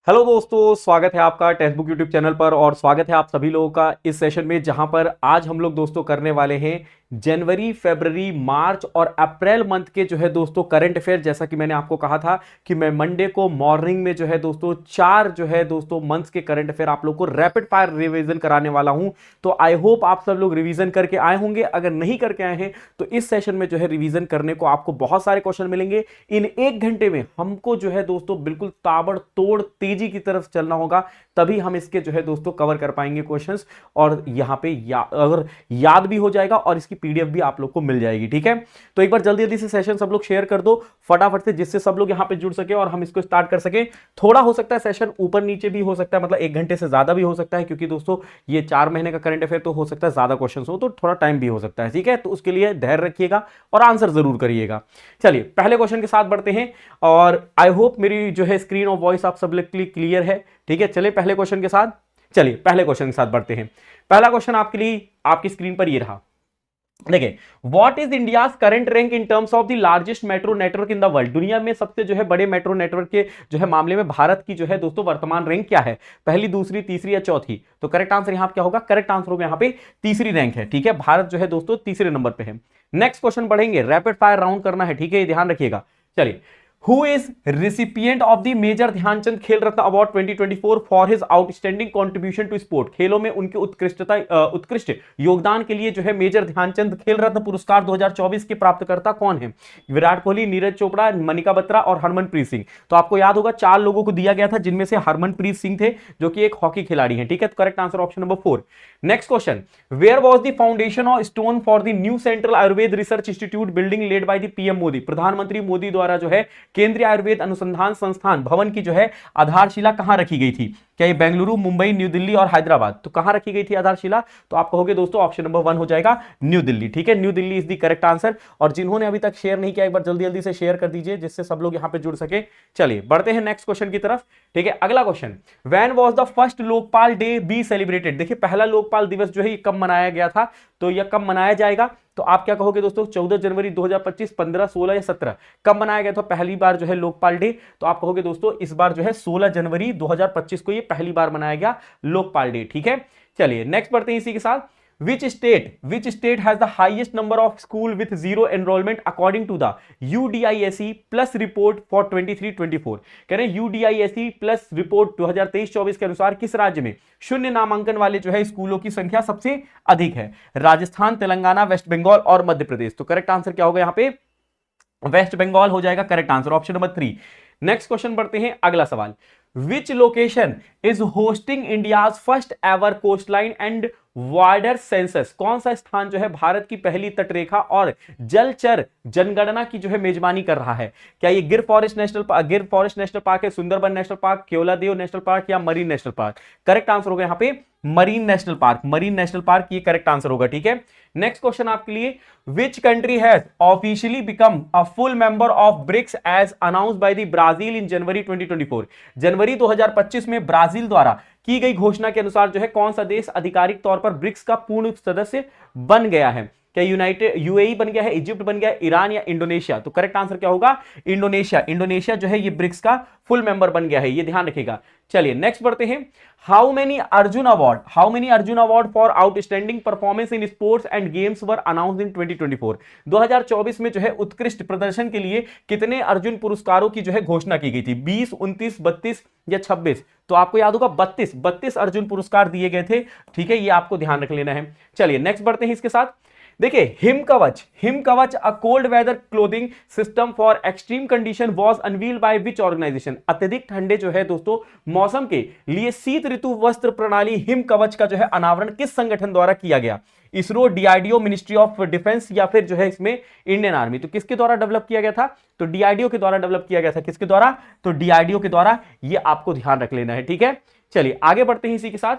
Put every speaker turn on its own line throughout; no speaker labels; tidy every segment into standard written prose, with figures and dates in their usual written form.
Hello दोस्तों, स्वागत है आपका टेक्स्ट बुक यूट्यूब चैनल पर और स्वागत है आप सभी लोगों का इस सेशन में, जहां पर आज हम लोग दोस्तों करने वाले हैं जनवरी, फरवरी, मार्च और अप्रैल मंथ के जो है दोस्तों करंट अफेयर। जैसा कि मैंने आपको कहा था कि मैं मंडे को मॉर्निंग में जो है दोस्तों चार जो है दोस्तों मंथ्स के करंट अफेयर आप लोग को रैपिड फायर रिवीजन कराने वाला हूं। तो आई होप आप सब लोग रिवीजन करके आए होंगे। अगर नहीं करके आए हैं तो इस सेशन में जो है रिवीजन करने को आपको बहुत सारे क्वेश्चन मिलेंगे। इन एक घंटे में हमको जो है दोस्तों बिल्कुल ताबड़तोड़ तेजी की तरफ चलना होगा, तभी हम इसके जो है दोस्तों कवर कर पाएंगे क्वेश्चंस। और यहां पे अगर याद भी हो जाएगा और इसकी पीडीएफ भी आप लोग को मिल जाएगी। ठीक है, तो एक बार जल्दी जल्दी से सेशन सब लोग शेयर कर दो फटाफट से, जिससे सब लोग यहां पे जुड़ सके और हम इसको स्टार्ट कर सके। थोड़ा हो सकता है सेशन ऊपर नीचे भी हो सकता है, मतलब एक घंटे से ज्यादा भी हो सकता है, क्योंकि दोस्तों ये 4 महीने का करंट अफेयर तो हो सकता है ज्यादा क्वेश्चन हो, तो थोड़ा टाइम भी हो सकता है। ठीक है, तो उसके लिए धैर्य रखिएगा और आंसर जरूर करिएगा। चलिए पहले क्वेश्चन के साथ बढ़ते हैं और आई होप मेरी जो है स्क्रीन और वॉइस आप सब लोग के लिए क्लियर है। ठीक है, चलिए पहले क्वेश्चन के साथ बढ़ते हैं। पहला क्वेश्चन आपके लिए आपकी स्क्रीन पर ये रहा। देखिए, what is India current rank in terms of the largest metro network in the world. दुनिया में सबसे जो है बड़े मेट्रो नेटवर्क के जो है मामले में भारत की जो है दोस्तों वर्तमान रैंक क्या है? पहली, दूसरी, तीसरी या चौथी? तो करेक्ट आंसर यहां क्या होगा? करेक्ट आंसर होगा यहां पे तीसरी रैंक है। ठीक है, भारत जो है दोस्तों तीसरे नंबर पे है। नेक्स्ट क्वेश्चन बढ़ेंगे, रैपिड फायर राउंड करना है। ठीक है, ध्यान रखिएगा। चलिए, Who is recipient of the Major Dhyan Chand Khel Ratna award 2024 for his outstanding contribution to sport? खेलों में उनके उत्कृष्ट योगदान के लिए जो है मेजर ध्यानचंद खेल रत्न पुरस्कार 2024 के प्राप्तकर्ता कौन है? विराट कोहली, नीरज चोपड़ा, मनिका बत्रा और हरमनप्रीत सिंह। तो आपको याद होगा 4 लोगों को दिया गया था, जिनमें से हरमनप्रीत सिंह थे जो कि एक हॉकी खिलाड़ी हैं। ठीक है, correct answer option number 4। Next question, where was the foundation of stone for the new central Ayurveda research institute building laid by the PM Modi? प्रधानमंत्री मोदी द्वारा जो है केंद्रीय आयुर्वेद अनुसंधान संस्थान भवन की जो है आधारशिला कहां रखी गई थी? क्या ये बेंगलुरु, मुंबई, न्यू दिल्ली और हैदराबाद? तो कहां रखी गई थी आधारशिला? तो आप कहोगे दोस्तों ऑप्शन नंबर 1 हो जाएगा न्यू दिल्ली। ठीक है, new Delhi is the correct answer. और जिन्होंने अभी तक शेयर नहीं किया, एक बार जल्दी जल्दी से शेयर कर दीजिए, जिससे सब लोग यहां पे जुड़ सके। चलिए बढ़ते हैं नेक्स्ट क्वेश्चन की तरफ। ठीक है, अगला question, when was the first Lokpal day be celebrated? देखिए, पहला लोकपाल दिवस जो है कब मनाया गया था, तो यह कब मनाया जाएगा? तो आप क्या कहोगे दोस्तों? 14 जनवरी 2025, 15, 16 या 17? कब मनाया गया था पहली बार जो है लोकपाल डे? तो आप कहोगे दोस्तों इस बार जो है 16 जनवरी 2025 को ये पहली बार मनाया गया लोकपाल डे। ठीक है, चलिए नेक्स्ट बढ़ते हैं इसी के साथ। Which state has the highest number of school with zero enrollment according to the UDISE plus report for 23-24? कह रहे हैं UDISE plus report 2023-24 के अनुसार किस राज्य में शून्य नामांकन वाले जो है स्कूलों की संख्या सबसे अधिक है? राजस्थान, तेलंगाना, वेस्ट बंगाल और मध्य प्रदेश। तो करेक्ट आंसर क्या होगा यहां पे? वेस्ट बंगाल हो जाएगा correct answer, option number 3। Next question बढ़ते हैं, अगला सवाल, which location is hosting India's first ever coastline and border census? कौन सा स्थान जो है भारत की पहली तटरेखा और जलचर जनगणना की जो है मेजबानी कर रहा है? क्या ये गिर फॉरेस्ट नेशनल पार्क है, Sundarban national park, Keoladeo national park या marine national park? Correct answer होगा यहां पे मरीन नेशनल पार्क ये करेक्ट आंसर होगा। ठीक है, नेक्स्ट क्वेश्चन आपके लिए, which country has officially become a full member of BRICS as announced by the Brazil in January 2024? जनवरी 2025 में ब्राजील द्वारा की गई घोषणा के अनुसार जो है कौन सा देश आधिकारिक तौर पर ब्रिक्स का पूर्ण सदस्य बन गया है? क्या यूएई बन गया है, इजिप्ट बन गया है, ईरान या इंडोनेशिया? तो करेक्ट आंसर क्या होगा? इंडोनेशिया जो है ये ब्रिक्स का फुल मेंबर बन गया है, ये ध्यान रखिएगा। चलिए नेक्स्ट बढ़ते हैं, how many Arjun award for outstanding performance in sports and games were announced in 2024? 2024 में जो है उत्कृष्ट प्रदर्शन के लिए कितने अर्जुन पुरस्कारों की जो है घोषणा की गई थी? 20, 29, 32 या 26? तो आपको याद होगा 32 अर्जुन पुरस्कार दिए गए थे। ठीक है, ये आपको ध्यान रख लेना है। चलिए नेक्स्ट बढ़ते हैं इसके साथ। देखिए, Him Kavach a cold weather clothing system for extreme condition was unveiled by which organisation? अत्यधिक ठंडे जो है दोस्तों मौसम के लिए शीत ऋतु वस्त्र प्रणाली हिम कवच का जो है अनावरण किस संगठन द्वारा किया गया? ISRO, DRDO, ministry of defence या फिर जो है इसमें इंडियन आर्मी? तो किसके द्वारा डेवलप किया गया था? तो डीआरडीओ के द्वारा डेवलप किया गया था। किसके द्वारा? तो डीआरडीओ के द्वारा। ये आपको ध्यान रख लेना है। ठीक है, चलिए आगे बढ़ते हैं इसी के साथ।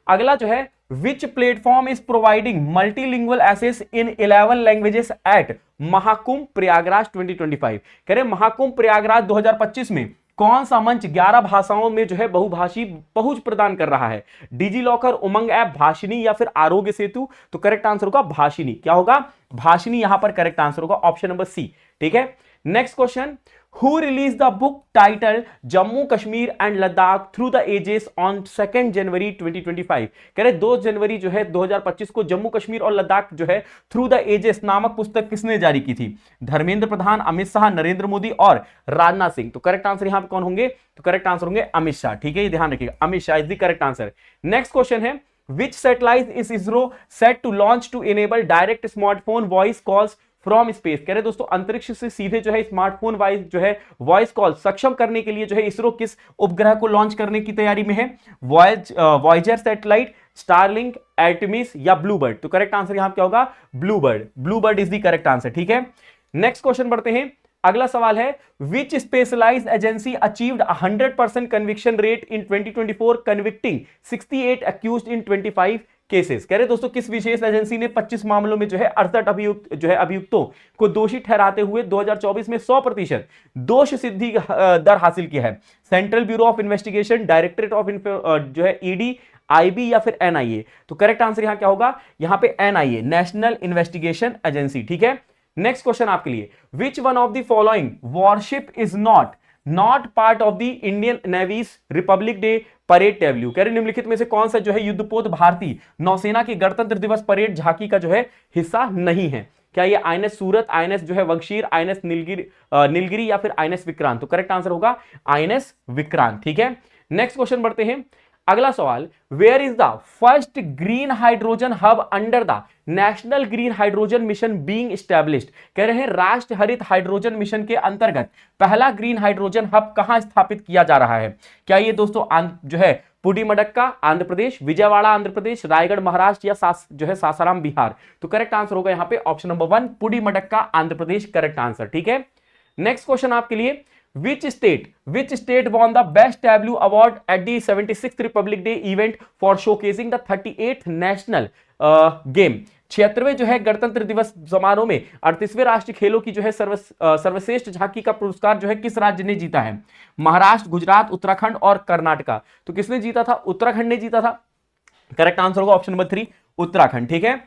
अगला जो है, which platform is providing multilingual access in 11 languages at Mahakumbh Prayagraj 2025? कह रहे महाकुंभ प्रयागराज 2025 में कौन सा मंच 11 भाषाओं में जो है बहुभाषी पहुंच प्रदान कर रहा है? डिजी लॉकर, उमंग ऐप, भाषिनी या फिर आरोग्य सेतु? तो करेक्ट आंसर होगा भाषिनी। क्या होगा? भाषिनी यहां पर करेक्ट आंसर होगा, ऑप्शन नंबर सी। ठीक है, next question, Who released the book titled Jammu Kashmir and Ladakh Through the Ages on 2 जनवरी 2025? कह रहे 2 जनवरी जो है 2025 को जम्मू कश्मीर और लद्दाख जो है थ्रू द एजेस नामक पुस्तक किसने जारी की थी? धर्मेंद्र प्रधान, अमित शाह, नरेंद्र मोदी और राजनाथ सिंह। तो करेक्ट आंसर यहां पे कौन होंगे? तो करेक्ट आंसर होंगे अमित शाह। ठीक है, ये ध्यान रखिएगा, Amit Shah is the correct answer. Next question है, which satellite is ISRO set to launch to enable direct smartphone voice calls from space? कह रहे दोस्तों अंतरिक्ष से सीधे जो है स्मार्टफोन वाइज जो है वॉइस कॉल सक्षम करने के लिए जो है इसरो किस उपग्रह को लॉन्च करने की तैयारी में है? वॉयजर सैटेलाइट, स्टारलिंक, आर्टेमिस या ब्लूबर्ड? तो करेक्ट आंसर यहां क्या होगा? Bluebird. Bluebird is the correct answer. ठीक है, नेक्स्ट क्वेश्चन बढ़ते हैं। अगला सवाल है, which specialised agency achieved 100% conviction rate in 2024 convicting 68 accused in 25 cases? कह रहे दोस्तों किस विशेष एजेंसी ने 25 मामलों में जो है 68 अभियुक्तों को दोषी ठहराते हुए 2024 में 100% दोष सिद्धि दर हासिल किया है? Central bureau of investigation, directorate of जो है ईडी, आईबी या फिर एनआईए? तो करेक्ट आंसर यहां क्या होगा? यहां पे एनआईए, नेशनल इन्वेस्टिगेशन एजेंसी। ठीक है, नेक्स्ट क्वेश्चन आपके लिए, which one of the following warship is not part of the Indian Navy's Republic Day parade tableau? कह रहे निम्नलिखित में से कौन सा जो है युद्धपोत भारतीय नौसेना की गणतंत्र दिवस परेड झांकी का जो है हिस्सा नहीं है? क्या ये आईएनएस सूरत, आईएनएस जो है वंशीर, आईएनएस नीलगिरी या फिर आईएनएस विक्रांत? तो करेक्ट आंसर होगा आईएनएस विक्रांत। ठीक है, नेक्स्ट क्वेश्चन बढ़ते हैं। अगला सवाल, where is the first green hydrogen hub under the national green hydrogen mission being established? कह रहे हैं राष्ट्रीय हरित हाइड्रोजन मिशन के अंतर्गत पहला ग्रीन हाइड्रोजन हब कहां स्थापित किया जा रहा है? क्या ये दोस्तों जो है पुडीमडक्का आंध्र प्रदेश, विजयवाड़ा आंध्र प्रदेश, रायगढ़ महाराष्ट्र या जो है सासाराम बिहार? तो करेक्ट आंसर होगा यहां पे option number 1 पुडीमडक्का Andhra Pradesh, correct answer. ठीक है, नेक्स्ट क्वेश्चन आपके लिए, which state won the best tableau award at the 76th Republic Day event for showcasing the 38th national game? 76वें जो है गणतंत्र दिवस समारोह में 38वें राष्ट्रीय खेलों की जो है सर्वश्रेष्ठ झांकी का पुरस्कार जो है किस राज्य ने जीता है? महाराष्ट्र, गुजरात, उत्तराखंड और कर्नाटका? तो किसने जीता था? उत्तराखंड ने जीता था। करेक्ट आंसर होगा ऑप्शन नंबर 3 उत्तराखंड। ठीक है,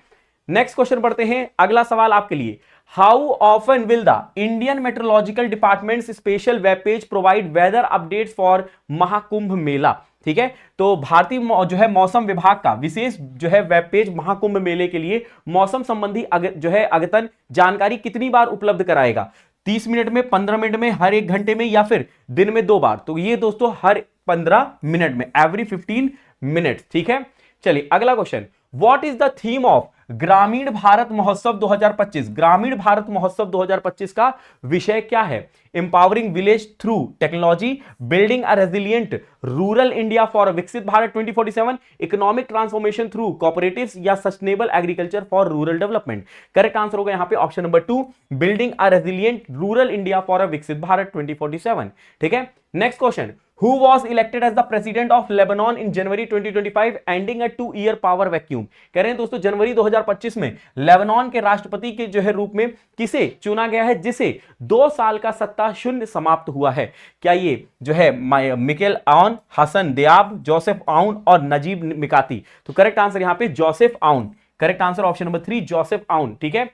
नेक्स्ट क्वेश्चन बढ़ते हैं। अगला सवाल आपके लिए, how often will the Indian meteorological department special web page provide weather updates for Mahakumbh Mela? ठीक है, तो भारतीय जो है मौसम विभाग का विशेष जो है वेब पेज महाकुंभ मेले के लिए मौसम संबंधी जो है अद्यतन जानकारी कितनी बार उपलब्ध कराएगा? 30 मिनट में, 15 मिनट में, हर 1 घंटे में या फिर दिन में 2 बार? तो ये दोस्तों हर 15 मिनट में, एवरी 15 मिनट। ठीक है, चलिए अगला question, what is the theme of ग्रामीण भारत महोत्सव 2025? ग्रामीण भारत महोत्सव 2025 का विषय क्या है? Empowering village through technology, building a resilient rural India for Viksit Bharat 2047, economic transformation through cooperatives या sustainable agriculture for rural development? Correct answer होगा यहां पे option number 2 building a resilient rural India for a Viksit Bharat 2047। ठीक है, next question, Who was elected as the president of Lebanon in January 2025, ending a 2-year power vacuum? कह रहे हैं दोस्तों जनवरी 2025 में लेबनान के राष्ट्रपति के जो है रूप में किसे चुना गया है जिसे 2 साल का सत्ता शून्य समाप्त हुआ है? क्या ये जो है मिकेल आउन, हसन दियाब, जोसेफ आउन और नजीब मिकाती? तो करेक्ट आंसर यहां पे जोसेफ आउन, correct answer option number 3 Joseph आउन। ठीक है,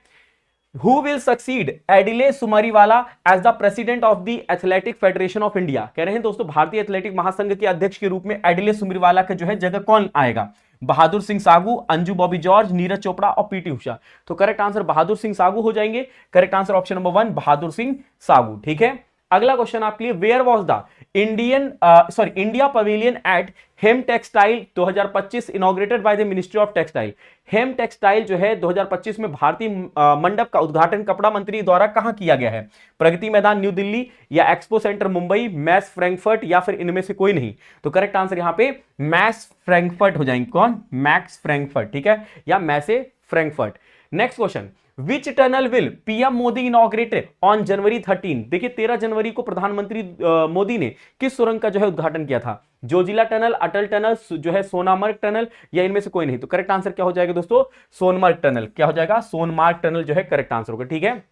Who will succeed एडिले Sumariwala as the president of the Athletic Federation of India? कह रहे हैं दोस्तों भारतीय एथलेटिक महासंघ के अध्यक्ष के रूप में एडिले सुमरीवाला का जो है जगह कौन आएगा? बहादुर सिंह सागू, अंजू बॉबी जॉर्ज, नीरज चोपड़ा और पीटी उषा? तो करेक्ट आंसर बहादुर सिंह सागू हो जाएंगे, correct answer option number 1 Bahadur Singh Sagoo. ठीक है, अगला क्वेश्चन आपके लिए, where was the India pavilion at Heimtextil 2025 inaugurated by the ministry of textile? Heimtextil जो है 2025 में भारतीय मंडप का उद्घाटन कपड़ा मंत्री द्वारा कहां किया गया है? प्रगति मैदान न्यू दिल्ली या expo centre Mumbai, Messe Frankfurt या फिर इनमें से कोई नहीं? तो करेक्ट आंसर यहां पे मैस फ्रैंकफर्ट हो जाएंगे। कौन? Max Frankfurt. ठीक है, या Messe Frankfurt. Next question, which tunnel will PM Modi inaugurated on January 13? देखिए 13 जनवरी को प्रधानमंत्री मोदी ने किस सुरंग का जो है उद्घाटन किया था? जोजिला टनल, अटल टनल, जो है सोनामर्ग टनल या इनमें से कोई नहीं? तो करेक्ट आंसर क्या हो जाएगा दोस्तों? सोनमर्ग टनल। क्या हो जाएगा? सोनमार्ग टनल जो है करेक्ट आंसर होगा। ठीक है,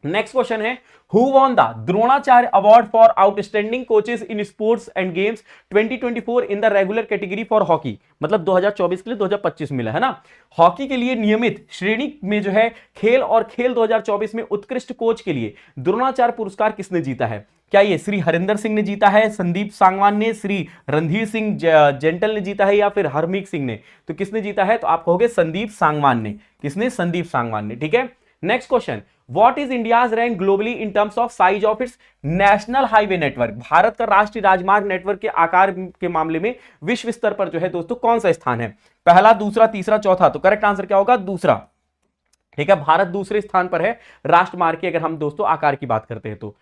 नेक्स्ट क्वेश्चन है, who won the Dronacharya award for outstanding coaches in sports and games 2024 in the regular category for hockey. मतलब 2024 के लिए 2025 मिला है ना। हॉकी के लिए नियमित श्रेणी में जो है खेल और खेल 2024 में उत्कृष्ट कोच के लिए द्रोणाचार्य पुरस्कार किसने जीता है? क्या ये श्री हरिंदर सिंह ने जीता है, संदीप सांगवान ने, श्री रणधीर सिंह जेंटल ने जीता है, या फिर हरमीत सिंह ने? तो किसने जीता है? तो आप कहोगे संदीप सांगवान ने। किसने? संदीप सांगवान ने। ठीक है। Next question, what is India's rank globally in terms of size of its national highway network? Bharat का राष्ट्रीय राजमार्ग नेटवर्क के आकार के मामले में विश्व स्तर पर जो है दोस्तों कौन सा स्थान है? पहला, दूसरा, तीसरा, चौथा? तो करेक्ट आंसर क्या होगा? दूसरा। ठीक है, भारत दूसरे स्थान पर है राष्ट्रमार्ग की, अगर हम दोस्तों आकार की बात करते हैं तो।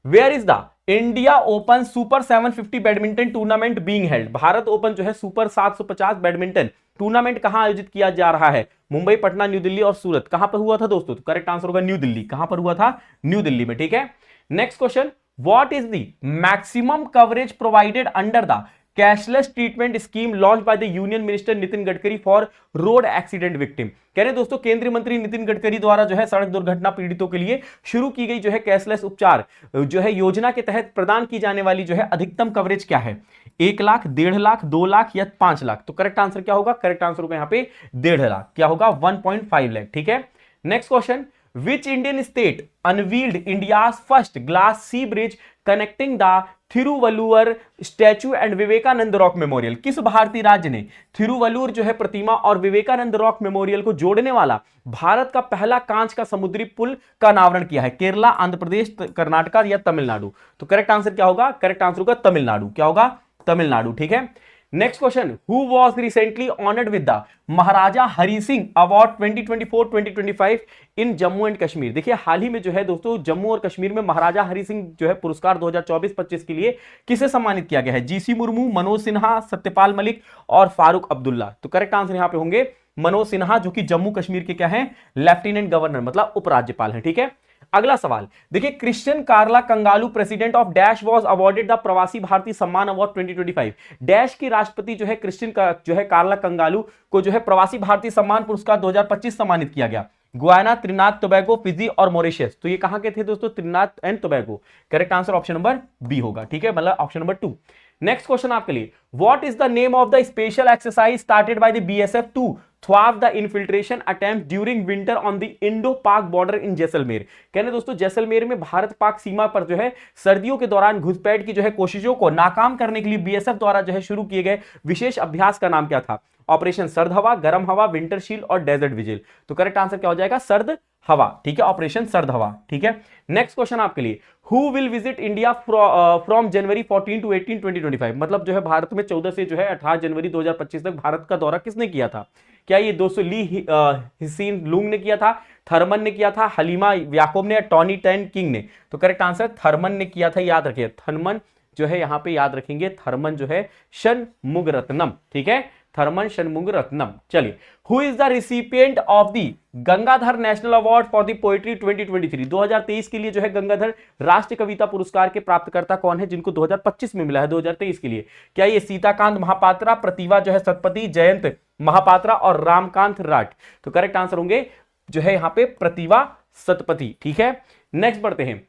Where is the India open super 750 badminton tournament being held? Bharat open जो है सुपर 750 बैडमिंटन टूर्नामेंट कहां आयोजित किया जा रहा है? मुंबई, पटना, न्यू दिल्ली और सूरत। कहां पर हुआ था दोस्तों? तो करेक्ट आंसर होगा न्यू दिल्ली। कहां पर हुआ था? न्यू दिल्ली में। ठीक है। Next question, what is the maximum coverage provided under the cashless treatment scheme launch by the union minister Nitin Gadkari for road accident victim? कह रहे दोस्तों केंद्रीय मंत्री नितिन गडकरी द्वारा जो है सड़क दुर्घटना पीड़ितों के लिए शुरू की गई जो है कैशलेस उपचार जो है योजना के तहत प्रदान की जाने वाली जो है अधिकतम कवरेज क्या है? 1 लाख, 1.5 लाख, 2 लाख या 5 लाख? तो करेक्ट आंसर क्या होगा? करेक्ट आंसर होगा यहां पे 1.5 लाख। क्या होगा? 1.5 लाख। ठीक है। Next question, which Indian state unveiled India's first glass sea bridge connecting the Thiruvalluvar statue and Vivekananda rock memorial? किस भारतीय राज्य ने थिरुवल्लुवर जो है प्रतिमा और विवेकानंद रॉक मेमोरियल को जोड़ने वाला भारत का पहला कांच का समुद्री पुल का अनावरण किया है? केरला, आंध्र प्रदेश, कर्नाटक या तमिलनाडु? तो करेक्ट आंसर क्या होगा? करेक्ट आंसर होगा तमिलनाडु। क्या होगा? तमिलनाडु। ठीक है। Next question, who was recently honoured with the Maharaja Hari Singh award 2024-2025 in Jammu and Kashmir? देखिए हाल ही में जो है दोस्तों जम्मू और कश्मीर में महाराजा हरि सिंह जो है पुरस्कार 2024-25 के लिए किसे सम्मानित किया गया है? जीसी मुर्मू, मनोज सिन्हा, सत्यपाल मलिक और फारूक अब्दुल्ला? तो करेक्ट आंसर यहां पे होंगे मनोज सिन्हा, जो कि जम्मू कश्मीर के क्या है? लेफ्टिनेंट गवर्नर मतलब उपराज्यपाल है। ठीक है। अगला सवाल देखिए, Christine Carla Kangaloo president of dash was awarded the Pravasi Bharatiya सम्मान अवार्ड 2025? डैश की राष्ट्रपति जो है क्रिश्चियन का जो है कार्ला कंगालू को जो है प्रवासी भारतीय सम्मान पुरस्कार 2025 सम्मानित किया गया। गुयाना, त्रिनाद टोबैगो, फिजी और मॉरिशस? तो ये कहां के थे दोस्तों? Trinidad and Tobago. Correct answer option number B होगा। ठीक है, मतलब ऑप्शन नंबर 2। नेक्स्ट क्वेश्चन आपके लिए, what is the name of the special exercise started by the BSF to थ्वाव the infiltration attempt during winter on the Indo Pak border in Jaisalmer? कहने दोस्तों जैसलमेर में भारत पाक सीमा पर जो है सर्दियों के दौरान घुसपैठ की जो है कोशिशों को नाकाम करने के लिए बीएसएफ द्वारा जो है शुरू किए गए विशेष अभ्यास का नाम क्या था? ऑपरेशन सर्द हवा, गर्म हवा, विंटर शील्ड और डेजर्ट विजिल? तो करेक्ट आंसर क्या हो जाएगा? सर्द हवा। ठीक है, ऑपरेशन सर्द हवा। ठीक है। नेक्स्ट क्वेश्चन आपके लिए, who will visit India from January 14 to 18 2025? मतलब जो है भारत में 14 से जो है 18 जनवरी 2025 तक भारत का दौरा किसने किया था? क्या ये दोस्तों ली हिसीन लुंग ने किया था, थर्मन ने किया था, हलीमा याकूब ने, टॉनी टैन किंग ने? तो करेक्ट आंसर थर्मन ने किया था। याद रखिए थर्मन जो है यहां पे याद रखेंगे, थर्मन जो है शनमुगरत्नम। ठीक है, थर्मन शनमुगरत्नम। चलिए, who is the recipient of the Gangadhar national award for the poetry 2023? 2023 के लिए जो है गंगाधर राष्ट्रीय कविता पुरस्कार के प्राप्तकर्ता कौन है, जिनको 2025 में मिला है 2023 के लिए? क्या ये सीताकांत महापात्रा, प्रतिभा जो है सतपति, जयंत महापात्रा और रामकांत राठ? तो करेक्ट आंसर होंगे जो है यहां पे प्रतिभा सतपति। ठीक है। नेक्स्ट बढ़ते हैं,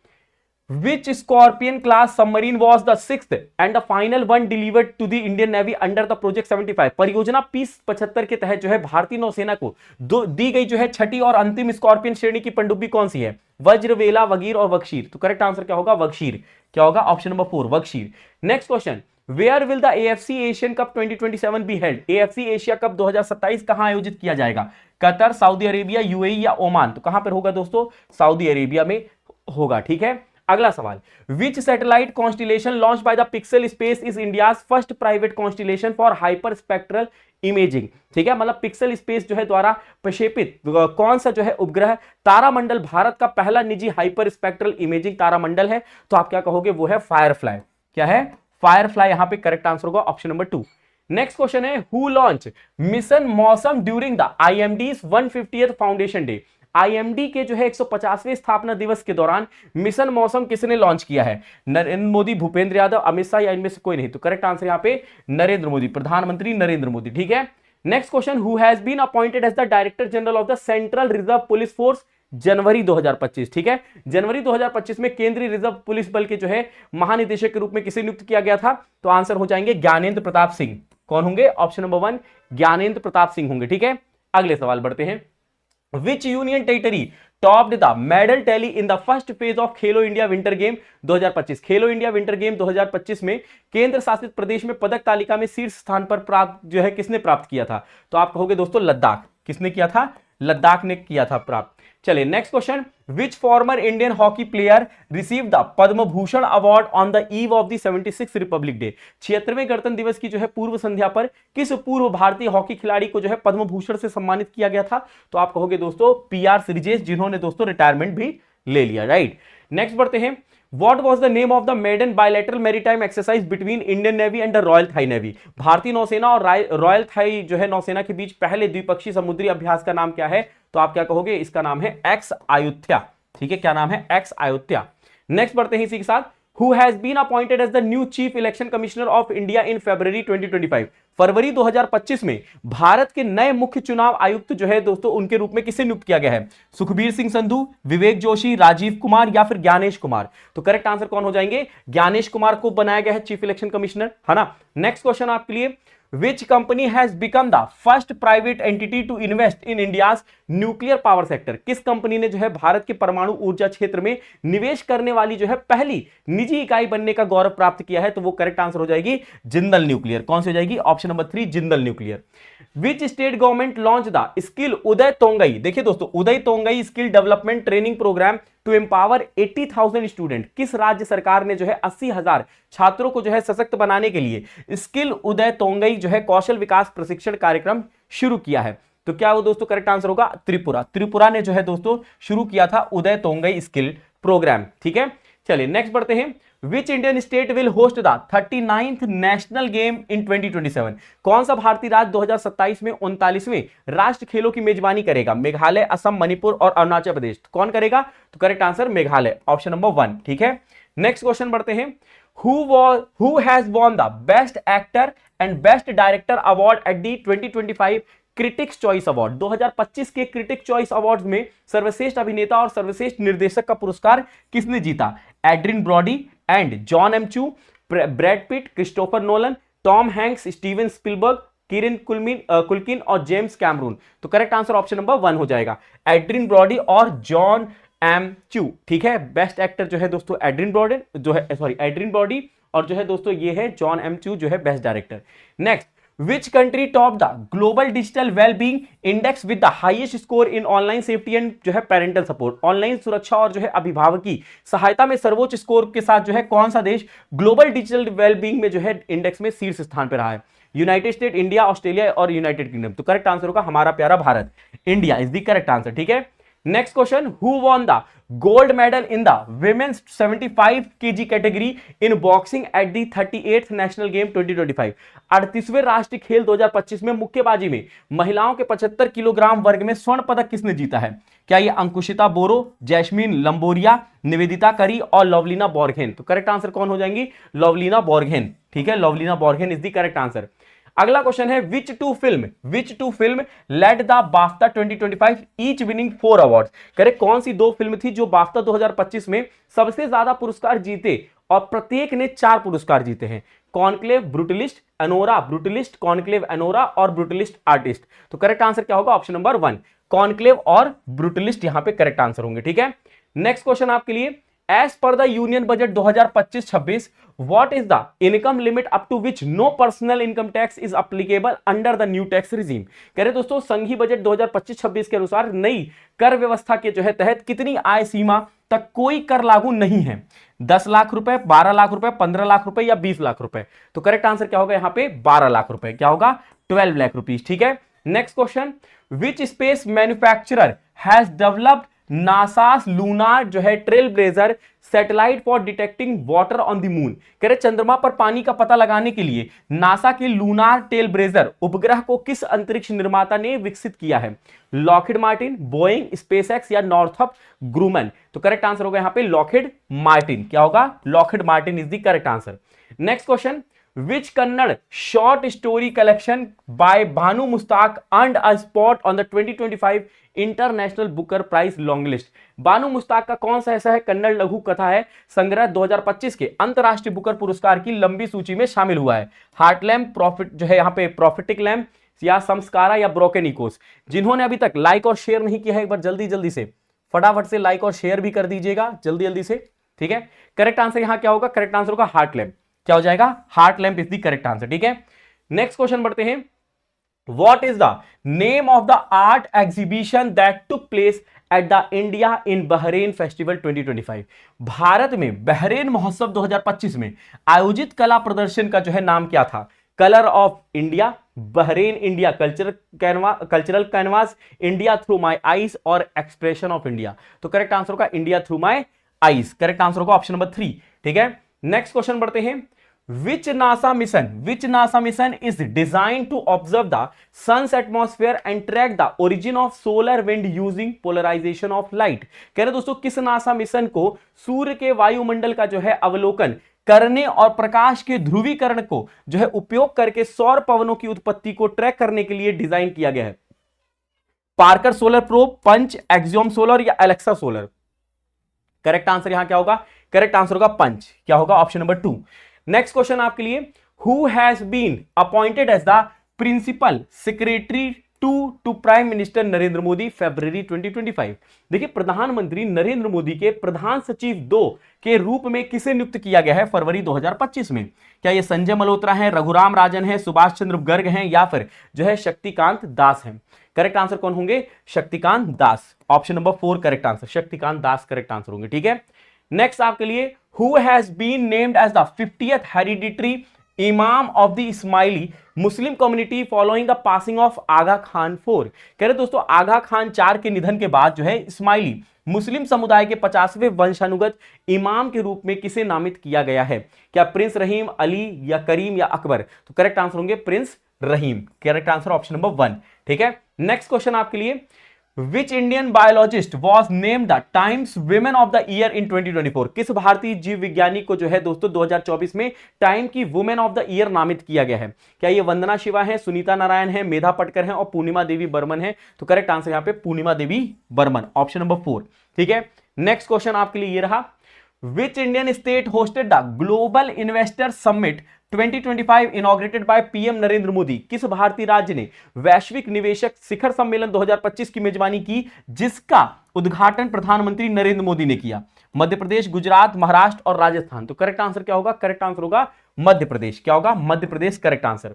Which Scorpion class submarine was the sixth and the final one delivered to the Indian Navy under the Project 75? परियोजना पीस 75 के तहत जो है भारतीय नौसेना को दी गई जो है छठी और अंतिम स्कॉर्पियन श्रेणी की पनडुब्बी कौन सी है? वज्र, वेला, वगीर और वक्षीर? तो करेक्ट आंसर क्या होगा? वक्षीर। क्या होगा? ऑप्शन नंबर 4 वक्षीर। Next question, where will the AFC Asian cup 2027 be held? AFC Asia cup 2027 कहां आयोजित किया जाएगा? कतर, सऊदी अरेबिया, यूएई या ओमान? तो कहां पर होगा दोस्तों? सऊदी अरेबिया में होगा। ठीक है। अगला सवाल, which satellite constellation launch by the Pixxel space is India's first private constellation for hyper spectral imaging? ठीक है, मतलब पिक्सेल स्पेस जो है द्वारा प्रक्षेपित कौन सा जो है उपग्रह तारामंडल भारत का पहला निजी हाइपर स्पेक्ट्रल इमेजिंग तारामंडल है? तो आप क्या कहोगे? वो है फायरफ्लाई। क्या है? फायरफ्लाई। यहां पे करेक्ट आंसर होगा ऑप्शन नंबर 2। नेक्स्ट क्वेश्चन है, हु लॉन्च मिशन मौसम during the IMD 150th foundation day? IMD के जो है 150वें स्थापना दिवस के दौरान मिशन मौसम किसने लॉन्च किया है? नरेंद्र मोदी, भूपेंद्र यादव, अमित शाह या इनमें से कोई नहीं? तो करेक्ट आंसर यहां पे नरेंद्र मोदी, प्रधानमंत्री नरेंद्र मोदी। ठीक है। Next question, who has been appointed as the director general of the central reserve police force January 2025, ठीक है। जनवरी 2025 में केंद्रीय रिजर्व पुलिस बल के जो है महानिदेशक के रूप में किसे नियुक्त किया गया था? तो आंसर हो जाएंगे ज्ञानेंद्र प्रताप सिंह। कौन होंगे? ऑप्शन नंबर 1 ज्ञानेंद्र प्रताप सिंह होंगे, ठीक है। अगले सवाल बढ़ते हैं। विच union territory topped the medal tally in the first phase of Khelo India winter game 2025? Khelo India winter game 2025 में केंद्र शासित प्रदेश में पदक तालिका में शीर्ष स्थान पर प्राप्त जो है किसने प्राप्त किया था? तो आप कहोगे दोस्तों लद्दाख। किसने किया था? लद्दाख ने किया था प्राप्त। चलिए next question. Which former Indian hockey player receive the Padma Bhushan award on the eve of the 76th republic day? 76वें गणतंत्र दिवस की जो है पूर्व संध्या पर किस पूर्व भारतीय हॉकी खिलाड़ी को जो है पद्म भूषण से सम्मानित किया गया था? तो आप कहोगे दोस्तों पीआर श्रीजेश, जिन्होंने दोस्तों रिटायरमेंट भी ले लिया, राइट। नेक्स्ट बढ़ते हैं। What was the name of the maiden bilateral maritime exercise between Indian Navy and the Royal Thai Navy? भारतीय नौसेना और रॉयल थाई जो है नौसेना के बीच पहले द्विपक्षीय समुद्री अभ्यास का नाम क्या है? तो आप क्या कहोगे? इसका नाम है एक्स अयोध्या, ठीक है। क्या नाम है? एक्स अयोध्या। नेक्स्ट बढ़ते हैं इसी के साथ। Who has been appointed as the new Chief Election Commissioner of India in February 2025? फरवरी 2025 में भारत के नए मुख्य चुनाव आयुक्त जो है दोस्तों उनके रूप में किसे नियुक्त किया गया है? सुखबीर सिंह संधू, विवेक जोशी, राजीव कुमार या फिर ज्ञानेश कुमार? तो करेक्ट आंसर कौन हो जाएंगे? ज्ञानेश कुमार को बनाया गया है चीफ इलेक्शन कमिश्नर, है ना। नेक्स्ट क्वेश्चन आपके लिए। Which company has become the first private entity to invest in India's nuclear power sector? किस कंपनी ने जो है भारत के परमाणु ऊर्जा क्षेत्र में निवेश करने वाली जो है पहली निजी इकाई बनने का गौरव प्राप्त किया है? तो वो करेक्ट आंसर हो जाएगी जिंदल न्यूक्लियर। कौन सी हो जाएगी? Option number 3 Jindal nuclear. Which state government launch the skill Uday Tongai? देखिए दोस्तों Uday Tongai skill development training program to empower 80,000 student. किस राज्य सरकार ने जो है 80,000 छात्रों को जो है सशक्त बनाने के लिए स्किल उदय तोंगई जो है कौशल विकास प्रशिक्षण कार्यक्रम शुरू किया है? तो क्या वो दोस्तों करेक्ट आंसर होगा? त्रिपुरा। त्रिपुरा ने जो है दोस्तों शुरू किया था उदय तोंगई स्किल प्रोग्राम, ठीक है। चलिए नेक्स्ट बढ़ते हैं। विच Indian state will host the 39th national game in 2027? कौन सा भारतीय राज्य 2027 में 39वें राष्ट्रीय खेलों की मेजबानी करेगा? मेघालय, असम, मणिपुर और अरुणाचल प्रदेश। कौन करेगा? तो correct answer Meghalaya, option number 1, ठीक है। नेक्स्ट क्वेश्चन बढ़ते हैं। Who has won the Best Actor and Best Director Award at the 2025 critics choice award? 2025 के क्रिटिक चॉइस अवार्ड्स में सर्वश्रेष्ठ अभिनेता और सर्वश्रेष्ठ निर्देशक का पुरस्कार किसने जीता? Adrien Brody and Jon M Chu, Brad Pitt, Christopher Nolan, Tom Hanks, Steven Spielberg, Kieran Culkin और जेम्स कैमरून। तो करेक्ट आंसर ऑप्शन नंबर 1 हो जाएगा, एड्रिन ब्रॉडी और जॉन एम चू, ठीक है। बेस्ट एक्टर जो है दोस्तों एड्रिन ब्रॉडी जो है, सॉरी एड्रिन ब्रॉडी, और जो है दोस्तों ये है जॉन एम चू जो है best director. Next, which country top the global digital wellbeing index with the highest score in online safety and जो है पेरेंटल सपोर्ट? ऑनलाइन सुरक्षा और जो है अभिभावकी सहायता में सर्वोच्च स्कोर के साथ जो है कौन सा देश ग्लोबल डिजिटल वेलबींग में जो है इंडेक्स में शीर्ष स्थान पर रहा है? यूनाइटेड स्टेट, इंडिया, ऑस्ट्रेलिया और यूनाइटेड किंगडम। तो करेक्ट आंसर होगा हमारा प्यारा Bharat, India is the correct answer, ठीक है। Next question, who won the gold medal in the women's 75 kg category in boxing eight the 38th national game 2025? 38वें राष्ट्रीय खेल 2025 में मुक्केबाजी में महिलाओं के 75 किलोग्राम वर्ग में स्वर्ण पदक किसने जीता है? क्या ये अंकुशिता बोरो, जैस्मीन लंबोरिया, निवेदिता करी और लवलीना बोर्गेन? तो करेक्ट आंसर कौन हो जाएंगी? लवलीना बोर्गेन, ठीक है। Lovlina Borgohain is the correct answer. अगला क्वेश्चन है, which two film led the BAFTA 2025 each winning 4 awards? Correct, कौन सी 2 फिल्म थी जो बाफ्टा 2025 में सबसे ज्यादा पुरस्कार जीते और प्रत्येक ने 4 पुरस्कार जीते हैं? Conclave, brutalist, Anora brutalist, conclave Anora और ब्रूटलिस्ट आर्टिस्ट। तो करेक्ट आंसर क्या होगा? ऑप्शन नंबर 1 कॉन्क्लेव और ब्रूटलिस्ट यहां पे करेक्ट आंसर होंगे, ठीक है। नेक्स्ट क्वेश्चन आपके लिए, as per the union budget 2025-26 what is the income limit up to which no personal income tax is applicable under the new tax regime? कह रहे दोस्तों संघीय बजट 2025-26 के अनुसार नई कर व्यवस्था के जो है तहत कितनी आय सीमा तक कोई कर लागू नहीं है? 10 लाख रुपए, 12 लाख रुपए, 15 लाख रुपए या 20 लाख रुपए? तो करेक्ट आंसर क्या होगा यहाँ पे? 12 लाख रुपए। क्या होगा? 12 लाख रुपीज, ठीक है। Next question, which space manufacturer has developed NASA's lunar जो है trail blazer satellite for detecting water on the moon? कह रहे चंद्रमा पर पानी का पता लगाने के लिए नासा के लूनार टेल ब्लेजर उपग्रह को किस अंतरिक्ष निर्माता ने विकसित किया है? लॉकहीड मार्टिन, बोइंग, स्पेसएक्स या नॉर्थअप ग्रूमन? तो करेक्ट आंसर होगा यहाँ पे लॉकहीड मार्टिन। क्या होगा? Lockheed Martin is the correct answer. Next question, which Kannada short story collection by Bhanu Mustaq earned a spot on the 2025 international Booker prize long list. Banu Mushtaq का कौन सा ऐसा है कन्नड़ लघु कथा है संग्रह 2025 के अंतरराष्ट्रीय बुकर पुरस्कार की लंबी सूची में शामिल हुआ है? हार्टलैम्प, प्रॉफिट जो है यहाँ पे प्रॉफिटिक लैम्प, या संस्कारा, या ब्रोकन इकोस। जिन्होंने अभी तक लाइक और शेयर नहीं किया है एक बार जल्दी जल्दी से फटाफट से लाइक और शेयर भी कर दीजिएगा जल्दी जल्दी से, ठीक है। करेक्ट आंसर यहां क्या होगा? करेक्ट आंसर होगा हार्ट लैम्प। क्या हो जाएगा? Heart lamp is the correct answer, ठीक है। नेक्स्ट क्वेश्चन बढ़ते हैं। What is the name of the art exhibition that took place at the India in Bahrain festival 2025? Bharat में बहरेन महोत्सव 2025 में आयोजित कला प्रदर्शन का जो है नाम क्या था? Colour of India, Bahrain India cultural canvas, India through my eyes, और एक्सप्रेशन ऑफ इंडिया। तो करेक्ट आंसर होगा India through my eyes. Correct answer होगा ऑप्शन नंबर 3, ठीक है। नेक्स्ट क्वेश्चन बढ़ते हैं। Which NASA mission is designed to observe the sun's atmosphere and track the origin of solar wind using polarization of light? कह रहे दोस्तों किस NASA mission को सूर्य के वायुमंडल का जो है अवलोकन करने और प्रकाश के ध्रुवीकरण को जो है उपयोग करके सौर पवनों की उत्पत्ति को ट्रैक करने के लिए डिजाइन किया गया है? पार्कर सोलर प्रोब, पंच, एक्सियोम सोलर, या एलेक्सा सोलर? करेक्ट आंसर यहां क्या होगा? करेक्ट आंसर होगा पंच। क्या होगा? Option number 2। नेक्स्ट क्वेश्चन आपके लिए। Who has been appointed as the principal secretary to prime minister Narendra Modi February 2025? देखिए प्रधानमंत्री नरेंद्र मोदी के प्रधान सचिव 2 के रूप में किसे नियुक्त किया गया है फरवरी 2025 में? क्या ये संजय मल्होत्रा है, रघुराम राजन है, सुभाष चंद्र गर्ग हैं, या फिर जो है शक्तिकांत दास हैं? करेक्ट आंसर कौन होंगे? Shaktikanta Das. Option number 4 correct answer, Shaktikanta Das correct answer होंगे, ठीक है। नेक्स्ट आपके लिए। Who has been named as the 50th hereditary Imam of the Ismaili Muslim community following the passing of Aga Khan IV? कह रहे दोस्तों आगा खान 4 के निधन के बाद जो है इस्माइली मुस्लिम समुदाय के 50वें वंशानुगत इमाम के रूप में किसे नामित किया गया है? क्या प्रिंस रहीम, अली, या करीम, या अकबर? तो करेक्ट आंसर होंगे प्रिंस रहीम। करेक्ट आंसर ऑप्शन नंबर 1, ठीक है। नेक्स्ट क्वेश्चन आपके लिए। Which Indian biologist was named the Times Women of the Year in 2024? किस भारतीय जीव विज्ञानी को जो है दोस्तों 2024 में टाइम की वुमेन ऑफ द ईयर नामित किया गया है? क्या ये वंदना शिवा है, सुनीता नारायण है, मेधा पटकर है, और पूर्णिमा देवी बर्मन है? तो करेक्ट आंसर यहां पे पूर्णिमा देवी बर्मन, ऑप्शन नंबर 4, ठीक है। नेक्स्ट क्वेश्चन आपके लिए ये रहा। Which Indian state hosted the Global Investor Summit 2025 inaugurated by PM Narendra Modi? किस भारतीय राज्य ने वैश्विक निवेशक शिखर सम्मेलन 2025 की मेजबानी की जिसका उद्घाटन प्रधानमंत्री नरेंद्र मोदी ने किया? मध्य प्रदेश, गुजरात, महाराष्ट्र, और राजस्थान? तो करेक्ट आंसर क्या होगा? करेक्ट आंसर होगा मध्य प्रदेश। क्या होगा? Madhya Pradesh correct answer.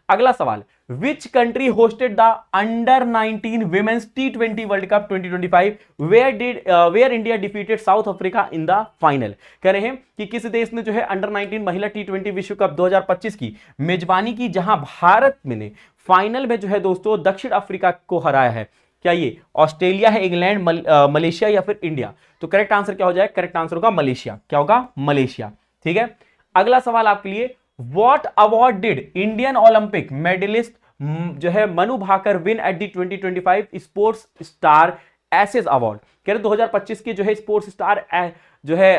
अगला सवाल। Which country hosted the under 19 women's T20 world cup 2025 where India defeated South Africa in the final? कह रहे हैं कि किस देश ने जो है अंडर 19 महिला T20 विश्व कप 2025 की मेजबानी की जहां भारत में ने फाइनल में जो है दोस्तों दक्षिण अफ्रीका को हराया है? क्या ये ऑस्ट्रेलिया है, इंग्लैंड, मलेशिया, या फिर इंडिया? तो करेक्ट आंसर क्या हो जाए? करेक्ट आंसर होगा मलेशिया। क्या होगा? मलेशिया, ठीक है। अगला सवाल आपके लिए। What award did Indian Olympic medallist जो है Manu Bhaker win at the 2025 sports star aces award? कह रहे 2025 के जो है स्पोर्ट्स स्टार जो है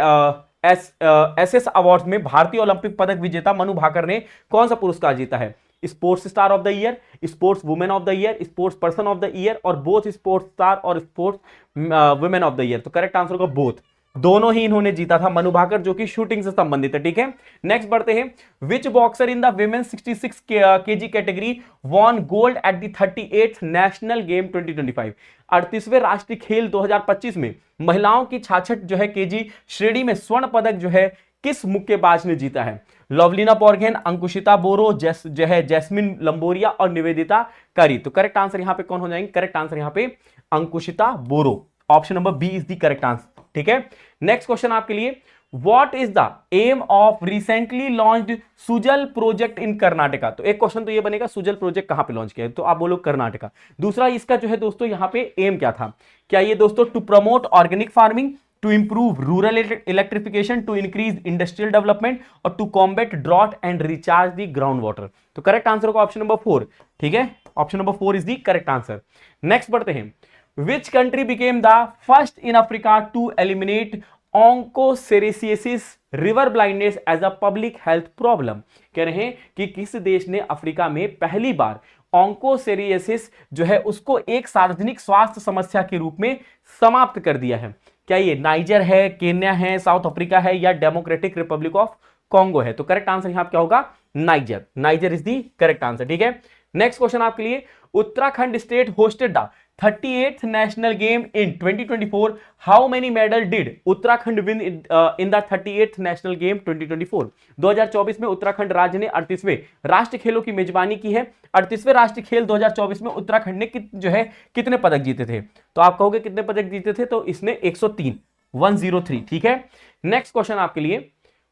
एसएस अवार्ड में भारतीय ओलंपिक पदक विजेता मनु भाकर ने कौन सा पुरस्कार जीता है? Sports star of the year, sports women of the year, sports person of the year, और बोथ स्पोर्ट्स स्टार और sports women of the year? तो करेक्ट आंसर होगा बोथ, दोनों ही इन्होंने जीता था मनु भाकर जो कि शूटिंग से संबंधित है, ठीक है। नेक्स्ट बढ़ते हैं। Which boxer in the women's 66 KG category won gold at the 38th national game 2025? 38वें राष्ट्रीय खेल 2025 में महिलाओं की 66 जो है केजी श्रेणी में स्वर्ण पदक जो है किस मुक्केबाज ने जीता है? लवलीना बोर्गेन, अंकुशिता बोरो, जो है जैस्मिन लंबोरिया, और निवेदिता करी? तो करेक्ट आंसर यहां पे कौन हो जाएंगे? करेक्ट आंसर यहां पे Ankushita Boro, option number B is the correct answer, ठीक है। नेक्स्ट क्वेश्चन आपके लिए। What is the aim of recently launched Sujal project in Karnataka? तो एक क्वेश्चन तो ये बनेगा सुजल प्रोजेक्ट कहां पे लॉन्च किया है? तो आप बोलो कर्नाटका। दूसरा इसका जो है दोस्तों यहां पे एम क्या था? क्या ये दोस्तों to promote organic farming, to improve rural electrification, to increase industrial development, और to combat drought and recharge the ground water? तो करेक्ट आंसर होगा ऑप्शन नंबर 4, ठीक है। Option number 4 is the correct answer. Next बढ़ते हैं। Which country became the first in Africa to eliminate onchocerciasis river blindness as a public health problem. कह रहे हैं कि किस देश ने अफ्रीका में पहली बार ऑन्कोसेरियसिस जो है उसको एक सार्वजनिक स्वास्थ्य समस्या के रूप में समाप्त कर दिया है। क्या ये नाइजर है, केन्या है, साउथ अफ्रीका है, या डेमोक्रेटिक रिपब्लिक ऑफ कॉन्गो है? तो करेक्ट आंसर यहां क्या होगा? Niger. Niger is the correct answer. ठीक है, नेक्स्ट क्वेश्चन आपके लिए, Uttarakhand state hosted the 38th national game in 2024, how many medal did Uttarakhand win in the 38th national game 2024? 2024 में उत्तराखंड राज्य ने 38वें राष्ट्रीय खेलों की मेजबानी की है। 38वें राष्ट्रीय खेल 2024 में उत्तराखंड ने जो है कितने पदक जीते थे? तो आप कहोगे कितने पदक जीते थे, तो इसने 103, 103। ठीक है, नेक्स्ट क्वेश्चन आपके लिए,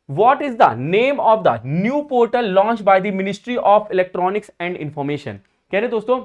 What is the name of the new portal launched by the Ministry of Electronics and Information? कह रहे दोस्तों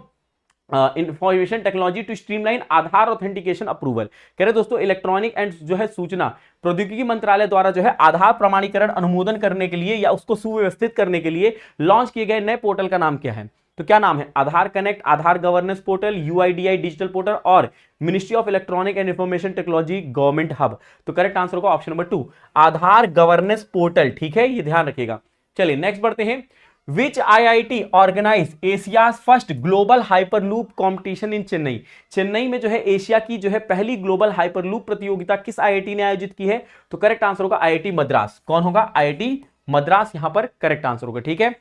information technology to streamline Aadhaar authentication approval. कह रहे दोस्तों इलेक्ट्रॉनिक एंड जो है सूचना प्रौद्योगिकी मंत्रालय द्वारा जो है आधार प्रमाणीकरण अनुमोदन करने के लिए या उसको सुव्यवस्थित करने के लिए लॉन्च किए गए नए पोर्टल का नाम क्या है? तो क्या नाम है? Aadhaar connect, Aadhaar governance portal, UIDAI digital portal और ministry of electronic and information technology government hub. तो करेक्ट आंसर होगा option number 2, Aadhaar governance portal. ठीक है, ये ध्यान रखिएगा। चलिए नेक्स्ट बढ़ते हैं, which IIT organize Asia first global hyperloop competition in Chennai? Chennai में जो है एशिया की जो है पहली ग्लोबल हाइपरलूप प्रतियोगिता किस आईआईटी ने आयोजित की है? तो करेक्ट आंसर होगा आईआईटी मद्रास। कौन होगा? आईआईटी मद्रास यहां पर करेक्ट आंसर होगा। ठीक है,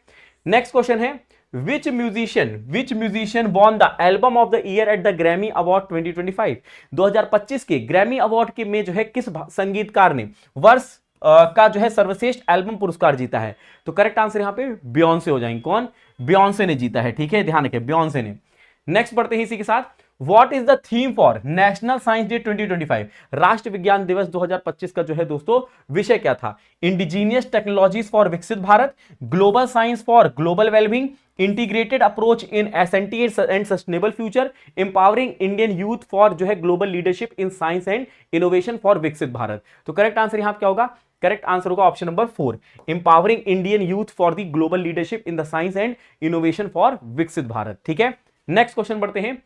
नेक्स्ट क्वेश्चन है, which musician won the album of the year at the Grammy Award 2025? 2025 के ग्रैमी अवार्ड के में जो है किस संगीतकार ने वर्ष का जो है सर्वश्रेष्ठ एल्बम पुरस्कार जीता है? तो करेक्ट आंसर यहां पे बियॉन्से हो जाएंगे। कौन? बियॉन्से ने जीता है। ठीक है, ध्यान रखें, बियॉन्से ने। नेक्स्ट बढ़ते हैं इसी के साथ, What is the theme for national science day 2025? राष्ट्रीय विज्ञान दिवस 2025 का जो है दोस्तों विषय क्या था? Indigenous technologies for Viksit Bharat, global science for global wellbeing, integrated approach in SNT and sustainable future, empowering Indian youth for जो है global leadership in science and innovation for Viksit Bharat. तो करेक्ट आंसर यहां क्या होगा? करेक्ट आंसर होगा option number 4, empowering Indian youth for the global leadership in the science and innovation for Viksit Bharat. ठीक है, next question बढ़ते हैं,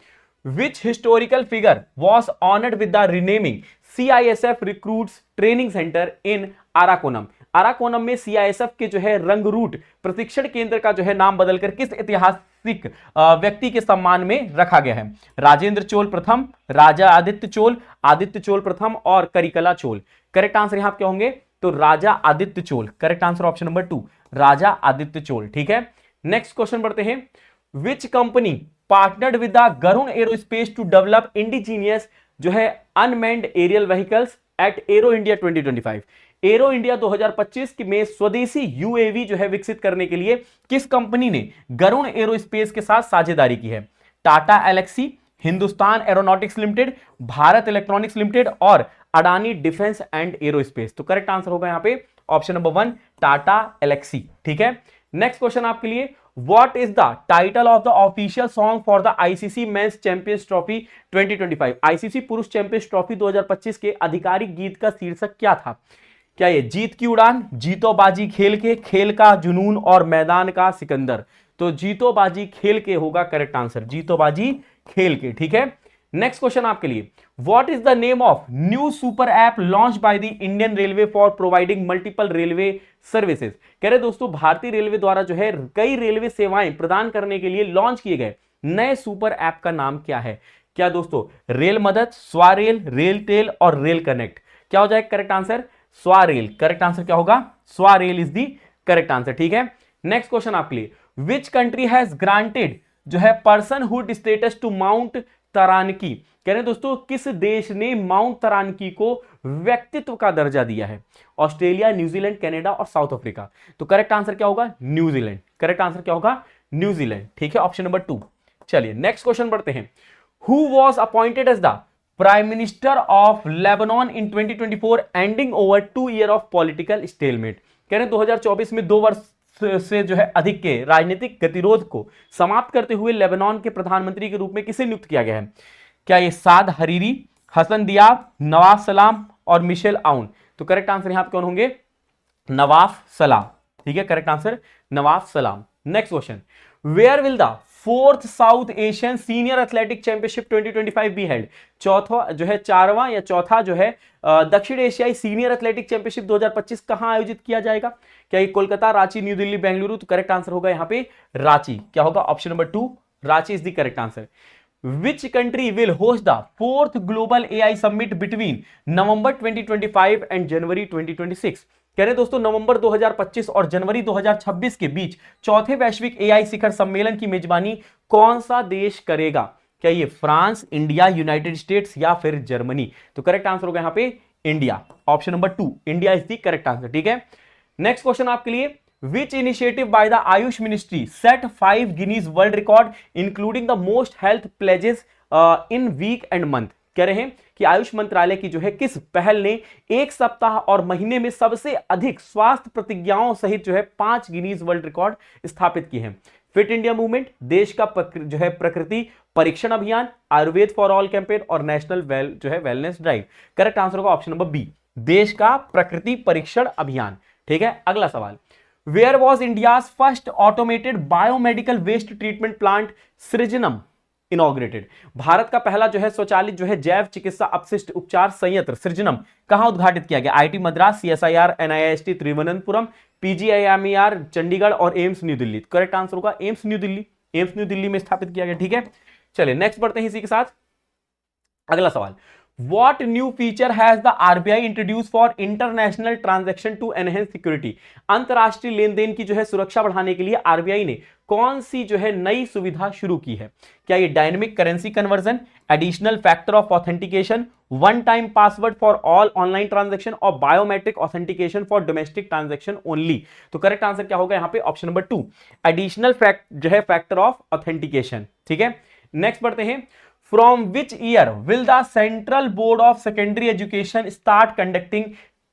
which historical figure was honored with the renaming CISF recruits training center in Arakonam? Arakkonam में CISF के जो है रंगरूट प्रशिक्षण केंद्र का जो है नाम बदलकर किस ऐतिहासिक व्यक्ति के सम्मान में रखा गया है? राजेंद्र चोल प्रथम, राजा आदित्य चोल प्रथम और करिकला चोल। करेक्ट आंसर यहां क्या होंगे? तो Raja Aditya Chola. Correct answer option number 2, Raja Aditya Chola. ठीक है, नेक्स्ट क्वेश्चन बढ़ते हैं, which company partnered with the Garuda aerospace to develop indigenous जो है unmanned aerial vehicles at aero India 2025? Aero India 2025 में स्वदेशी यूएवी जो है विकसित करने के लिए किस कंपनी ने गरुण एरोस्पेस के साथ साझेदारी की है? Tata Elxsi, Hindustan aeronautics limited, Bharat electronics limited और अडानी डिफेंस एंड एरोस्पेस। तो करेक्ट आंसर होगा यहां पे ऑप्शन नंबर 1, टाटा एलेक्सी। ठीक है, नेक्स्ट क्वेश्चन आपके लिए, What is the title of the official song for the ICC Men's Champions Trophy 2025? ICC पुरुष चैंपियंस ट्रॉफी 2025 के आधिकारिक गीत का शीर्षक क्या था? क्या ये जीत की उड़ान, जीतो बाजी खेल के, खेल का जुनून और मैदान का सिकंदर? तो जीतो बाजी खेल के होगा करेक्ट आंसर, जीतो बाजी खेल के। ठीक है, नेक्स्ट क्वेश्चन आपके लिए, what is the name of new super app launch by the Indian railway for providing multiple railway services? कह रहे दोस्तों भारतीय रेलवे द्वारा जो है कई रेलवे सेवाएं प्रदान करने के लिए लॉन्च किए गए नए सुपर ऐप का नाम क्या है? क्या दोस्तों? रेल मदद, स्वारेल, रेल टेल और रेल कनेक्ट। क्या हो जाएगा करेक्ट आंसर? स्वारेल। करेक्ट आंसर क्या होगा? स्वारेल इज दी करेक्ट आंसर। ठीक है, नेक्स्ट क्वेश्चन आपके लिए, विच कंट्री हैज ग्रांटेड जो है पर्सनहुड स्टेटस टू माउंट तरानकी? कह रहे हैं दोस्तों किस देश ने माउंट तरानकी को व्यक्तित्व का दर्जा दिया है? ऑस्ट्रेलिया, न्यूजीलैंड, कनाडा और साउथ अफ्रीका। तो करेक्ट आंसर क्या होगा? न्यूजीलैंड। करेक्ट आंसर क्या होगा? न्यूजीलैंड। ठीक है, ऑप्शन नंबर 2। चलिए नेक्स्ट क्वेश्चन बढ़ते हैं, who was appointed as the prime minister of Lebanon in 2024 ending over 2 year of political stalemate? कह रहे हैं 2024 में 2 वर्ष से जो है अधिक के राजनीतिक गतिरोध को समाप्त करते हुए लेबनान के प्रधानमंत्री के रूप में किसे नियुक्त किया गया है? क्या ये साद हरीरी, हसन दियाब, नवाफ सलाम और मिशेल आउन? तो करेक्ट आंसर यहां कौन होंगे? नवाफ सलाम। ठीक है, correct answer Nawaf Salam. Next question, where will the fourth South Asian senior athletic championship 2025 be held. चौथा जो है चारवां या चौथा जो है दक्षिण एशियाई सीनियर एथलेटिक चैंपियनशिप 2025 कहां आयोजित किया जाएगा? क्या ये कोलकाता, रांची, न्यू दिल्ली, बेंगलुरु? तो करेक्ट आंसर होगा यहां पे रांची। क्या होगा? Option number 2 Ranchi is the correct answer. Which country will host the fourth global AI summit between November 2025 and January 2026? कह रहे दोस्तों नवंबर 2025 और जनवरी 2026 के बीच चौथे वैश्विक एआई शिखर सम्मेलन की मेजबानी कौन सा देश करेगा? क्या ये फ्रांस, इंडिया, यूनाइटेड स्टेट्स या फिर जर्मनी? तो करेक्ट आंसर होगा यहां पे India. Option number 2 India is the correct answer. ठीक है, नेक्स्ट क्वेश्चन आपके लिए। Which initiative by the Ayush Ministry set 5 Guinness World Record including the most health pledges in week and month? कह रहे हैं कि आयुष मंत्रालय की जो है किस पहल ने एक सप्ताह और महीने में सबसे अधिक स्वास्थ्य प्रतिज्ञाओं सहित जो है 5 गिनीज वर्ल्ड रिकॉर्ड स्थापित किए हैं? फिट इंडिया मूवमेंट, देश का जो है प्रकृति परीक्षण अभियान, आयुर्वेद फॉर ऑल कैंपेन और नेशनल जो है वेलनेस ड्राइव। करेक्ट आंसर होगा ऑप्शन नंबर बी, देश का प्रकृति परीक्षण अभियान। ठीक है, अगला सवाल। Where was India's first automated biomedical waste treatment plant सृजनम inaugurated? Bharat का पहला जो है स्वचालित जो है जैव चिकित्सा अपशिष्ट उपचार संयंत्र सृजनम कहां उद्घाटित किया गया? IT Madras, CSIR, NIST Thiruvananthapuram, PGIMER Chandigarh और AIIMS New Delhi. Correct answer होगा AIIMS New Delhi. AIIMS New Delhi में स्थापित किया गया। ठीक है, चलिए नेक्स्ट बढ़ते हैं इसी के साथ। अगला सवाल। What new feature has the RBI introduced for international transaction to enhance security? अंतरराष्ट्रीय लेन देन की जो है सुरक्षा बढ़ाने के लिए आरबीआई ने कौन सी जो है नई सुविधा शुरू की है? क्या ये dynamic currency conversion, additional factor of authentication, one time password for all online transaction और biometric authentication for domestic transaction only? तो करेक्ट आंसर क्या होगा यहां पे? ऑप्शन नंबर 2 एडिशनल जो है फैक्टर ऑफ ऑथेंटिकेशन। ठीक है, नेक्स्ट बढ़ते हैं। From which year will the Central Board of Secondary Education start conducting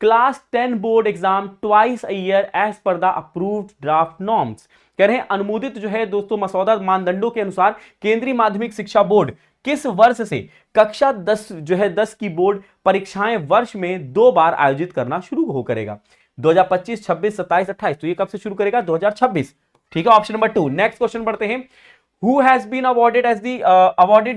Class 10 board exam twice a year as per the approved draft norms? कह रहे हैं अनुमोदित जो है दोस्तों मसौदा मानदंडों के अनुसार केंद्रीय माध्यमिक शिक्षा बोर्ड किस वर्ष से कक्षा 10 जो है 10 की बोर्ड परीक्षाएं वर्ष में 2 बार आयोजित करना शुरू हो करेगा? 2025, 26, 27, 28। तो ये कब से शुरू करेगा? 2026। ठीक है, ऑप्शन नंबर 2। नेक्स्ट क्वेश्चन बढ़ते हैं। Who has been awarded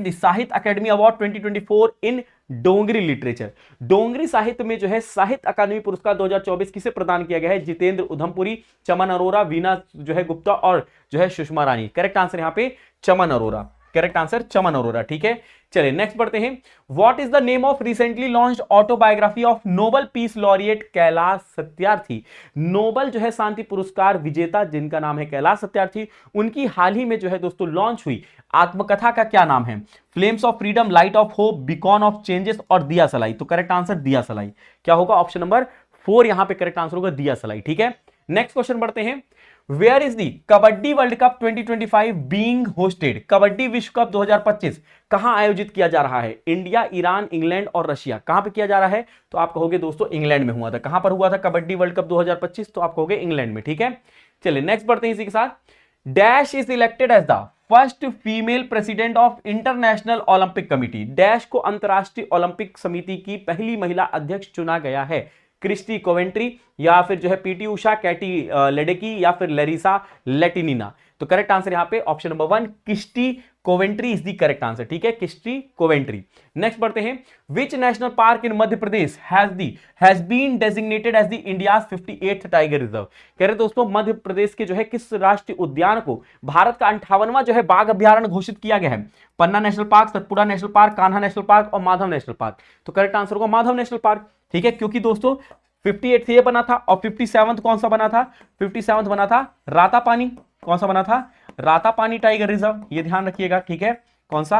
the Sahitya Akademi award 2024 in Dogri literature? Dogri साहित्य में जो है साहित्य अकादमी पुरस्कार 2024 किसे प्रदान किया गया है? जितेंद्र उधमपुरी, चमन अरोरा, वीना जो है गुप्ता और जो है सुषमा रानी। करेक्ट आंसर यहां पे चमन अरोरा। करेक्ट आंसर चमन अरोरा। ठीक है, चलिए नेक्स्ट बढ़ते हैं। What is the name of recently launched autobiography of Nobel peace laureate Kailash Satyarthi? Nobel जो है शांति पुरस्कार विजेता जिनका नाम है कैलाश सत्यार्थी, उनकी हाल ही में जो है दोस्तों लॉन्च हुई आत्मकथा का क्या नाम है? Flames of freedom, light of hope, beacon of changes और दिया सलाई। तो करेक्ट आंसर दिया सलाई। क्या होगा? ऑप्शन नंबर 4 यहां पे करेक्ट आंसर होगा दिया सलाई। ठीक है, नेक्स्ट क्वेश्चन बढ़ते हैं। Where is the kabaddi world cup 2025 being hosted? Kabaddi विश्व कप 2025 कहां आयोजित किया जा रहा है? इंडिया, ईरान, इंग्लैंड और रशिया। कहां पे किया जा रहा है? तो आप कहोगे दोस्तों इंग्लैंड में हुआ था। कहां पर हुआ था कबड्डी वर्ल्ड कप 2025? तो आप कहोगे इंग्लैंड में। ठीक है, चलिए नेक्स्ट बढ़ते हैं इसी के साथ। Dash is elected as the first female president of international Olympic committee. Dash को अंतरराष्ट्रीय ओलंपिक समिति की पहली महिला अध्यक्ष चुना गया है? क्रिस्टी कोवेंट्री या फिर जो है पीटी उषा, कैटी लेडेकी या फिर लेरिसा लेटिनिना? तो करेक्ट आंसर यहां पे option number 1 Kirsty Coventry is the correct answer. ठीक है, क्रिस्टी कोवेंट्री। नेक्स्ट बढ़ते हैं। Which national park in Madhya Pradesh has been designated as the India's 58th tiger reserve? कह रहे दोस्तों मध्य प्रदेश के जो है किस राष्ट्रीय उद्यान को भारत का 58वां जो है बाघ अभ्यारण्य घोषित किया गया है? Panna national park, Satpura national park, Kanha national park और माधव नेशनल पार्क। तो करेक्ट आंसर होगा माधव नेशनल पार्क। ठीक है, क्योंकि दोस्तों 58th ये बना था और 57th कौन सा बना था? 57th बना था रातापानी। कौन सा बना था? Ratapani tiger reserve. ये ध्यान रखिएगा। ठीक है, कौन सा?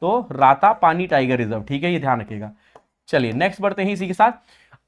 तो रातापानी टाइगर रिजर्व। ठीक है, ये ध्यान रखिएगा। चलिए नेक्स्ट बढ़ते हैं इसी के साथ।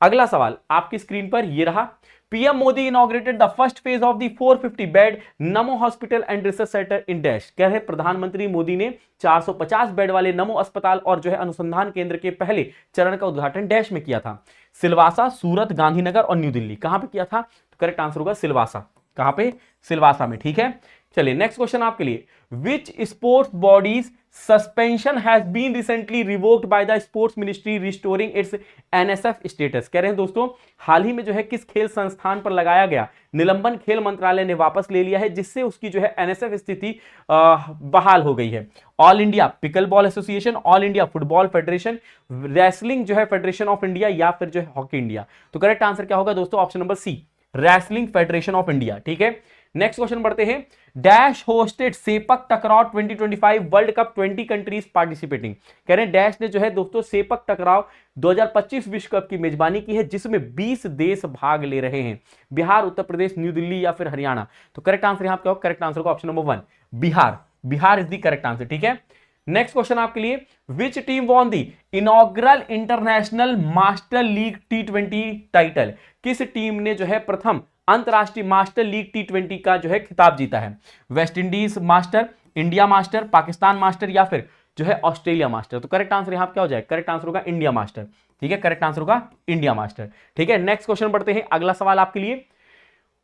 अगला सवाल आपकी स्क्रीन पर ये रहा। PM Modi inaugurated the first phase of the 450 bed Namo hospital and research centre in dash? कह रहे प्रधानमंत्री मोदी ने 450 बेड वाले नमो अस्पताल और जो है अनुसंधान केंद्र के पहले चरण का उद्घाटन डैश में किया था? सिलवासा, सूरत, गांधीनगर और न्यू दिल्ली। कहां पे किया था? तो करेक्ट आंसर होगा सिलवासा। कहां पे? सिलवासा में। ठीक है, चलिए नेक्स्ट क्वेश्चन आपके लिए, which sports body's suspension has been recently revoked by the sports ministry restoring its NSF status. कह रहे हैं दोस्तों हाल ही में जो है किस खेल संस्थान पर लगाया गया निलंबन खेल मंत्रालय ने वापस ले लिया है, जिससे उसकी जो है एनएसएफ स्थिति बहाल हो गई है। All India pickleball association, all India football federation, wrestling जो है फेडरेशन ऑफ इंडिया, या फिर जो है हॉकी इंडिया। तो करेक्ट आंसर क्या होगा दोस्तों, option number C, wrestling federation of India. ठीक है, नेक्स्ट क्वेश्चन बढ़ते हैं, डैश होस्टेड सेपक टकराव 2025 वर्ल्ड कप 20 कंट्रीज पार्टिसिपेटिंग। कह रहे हैं डैश ने जो है दोस्तों सेपक टकराव 2025 विश्व कप की मेजबानी की है, जिसमें 20 देश भाग ले रहे हैं। बिहार, उत्तर प्रदेश, न्यू दिल्ली या फिर हरियाणा। तो करेक्ट आंसर यहां क्या होगा, करेक्ट आंसर होगा option number 1 Bihar. Bihar is the correct answer. ठीक है, नेक्स्ट क्वेश्चन आपके लिए, which team won the inaugural international master league T20 title. किस टीम ने जो है प्रथम अंतरराष्ट्रीय मास्टर लीग T20 का जो है खिताब जीता है। West Indies master, India master, Pakistan master या फिर जो है ऑस्ट्रेलिया मास्टर। तो करेक्ट आंसर यहां क्या हो जाए, करेक्ट आंसर होगा इंडिया मास्टर। ठीक है, करेक्ट आंसर होगा इंडिया मास्टर। ठीक है, नेक्स्ट क्वेश्चन बढ़ते हैं, अगला सवाल आपके लिए,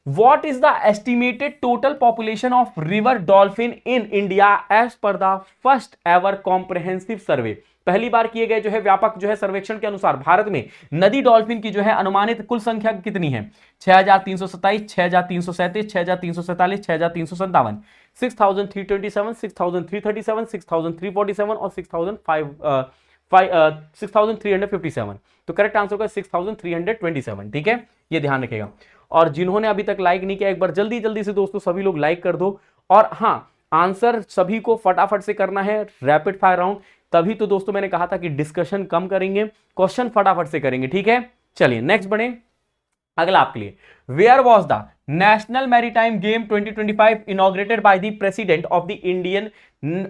What is the estimated total population of river dolphin in India as per the first ever comprehensive survey। पहली बार किए गए जो है व्यापक जो है सर्वेक्षण के अनुसार भारत में नदी डॉल्फिन की जो है अनुमानित कुल संख्या कितनी है। 6327, 6337, 6347, 6357, 6327, 6337, 6347 और 6357। तो करेक्ट आंसर होगा 6327। ठीक है, ये ध्यान रखेगा। और जिन्होंने अभी तक लाइक नहीं किया, एक बार जल्दी जल्दी से दोस्तों सभी लोग लाइक कर दो। और हां, आंसर सभी को फटाफट से करना है, रैपिड फायर राउंड। तभी तो दोस्तों मैंने कहा था कि डिस्कशन कम करेंगे, क्वेश्चन फटाफट से करेंगे। ठीक है, चलिए नेक्स्ट बढ़े, अगला आपके लिए, where was the national maritime game 2025 inaugurated by the president of the Indian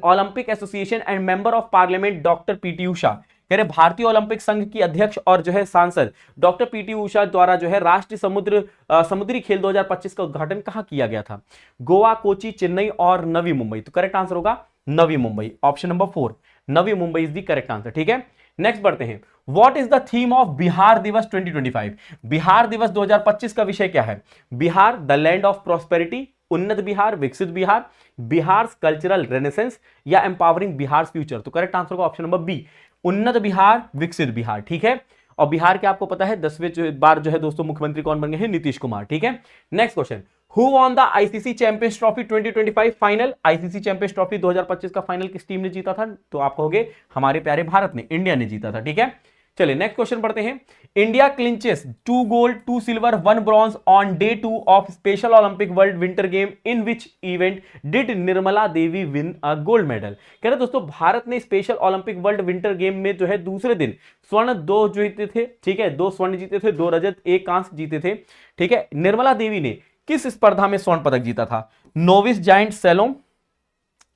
Olympic association and member of parliament doctor PT Usha. कह रहे भारतीय ओलंपिक संघ की अध्यक्ष और जो है सांसद डॉक्टर पीटी उषा द्वारा जो है राष्ट्रीय समुद्री खेल 2025 का उद्घाटन कहां किया गया था। गोवा, कोची, चेन्नई और नवी मुंबई। तो करेक्ट आंसर होगा Navi Mumbai, option number 4, Navi Mumbai is the correct answer. ठीक है, नेक्स्ट बढ़ते हैं, what is the theme of Bihar Diwas 2025। Bihar Diwas 2025 का विषय क्या है। Bihar the land of prosperity, Unnat Bihar, Viksit Bihar, Bihar cultural renaissance या एम्पावरिंग बिहार फ्यूचर। तो करेक्ट आंसर होगा option number B, Unnat Bihar, Viksit Bihar. ठीक है, और बिहार के आपको पता है 10वें बार जो है दोस्तों मुख्यमंत्री कौन बन गए हैं, नीतीश कुमार। ठीक है, next question, who won the ICC champions trophy 2025 final. ICC champions trophy 2025 का फाइनल किस टीम ने जीता था। तो आप कहोगे हमारे प्यारे भारत ने, इंडिया ने जीता था। ठीक है, चलिए नेक्स्ट क्वेश्चन पढ़ते हैं, India clinches 2 gold 2 silver 1 bronze on day 2 of special Olympic world winter game in which event did Nirmala Devi win a gold medal. कह रहे दोस्तों भारत ने special Olympic world winter game में जो है दूसरे दिन स्वर्ण 2 जीते थे। ठीक है, 2 स्वर्ण जीते थे, 2 रजत, 1 कांस्य जीते थे। ठीक है, निर्मला देवी ने किस स्पर्धा में स्वर्ण पदक जीता था। नोविस जायंट सैलोम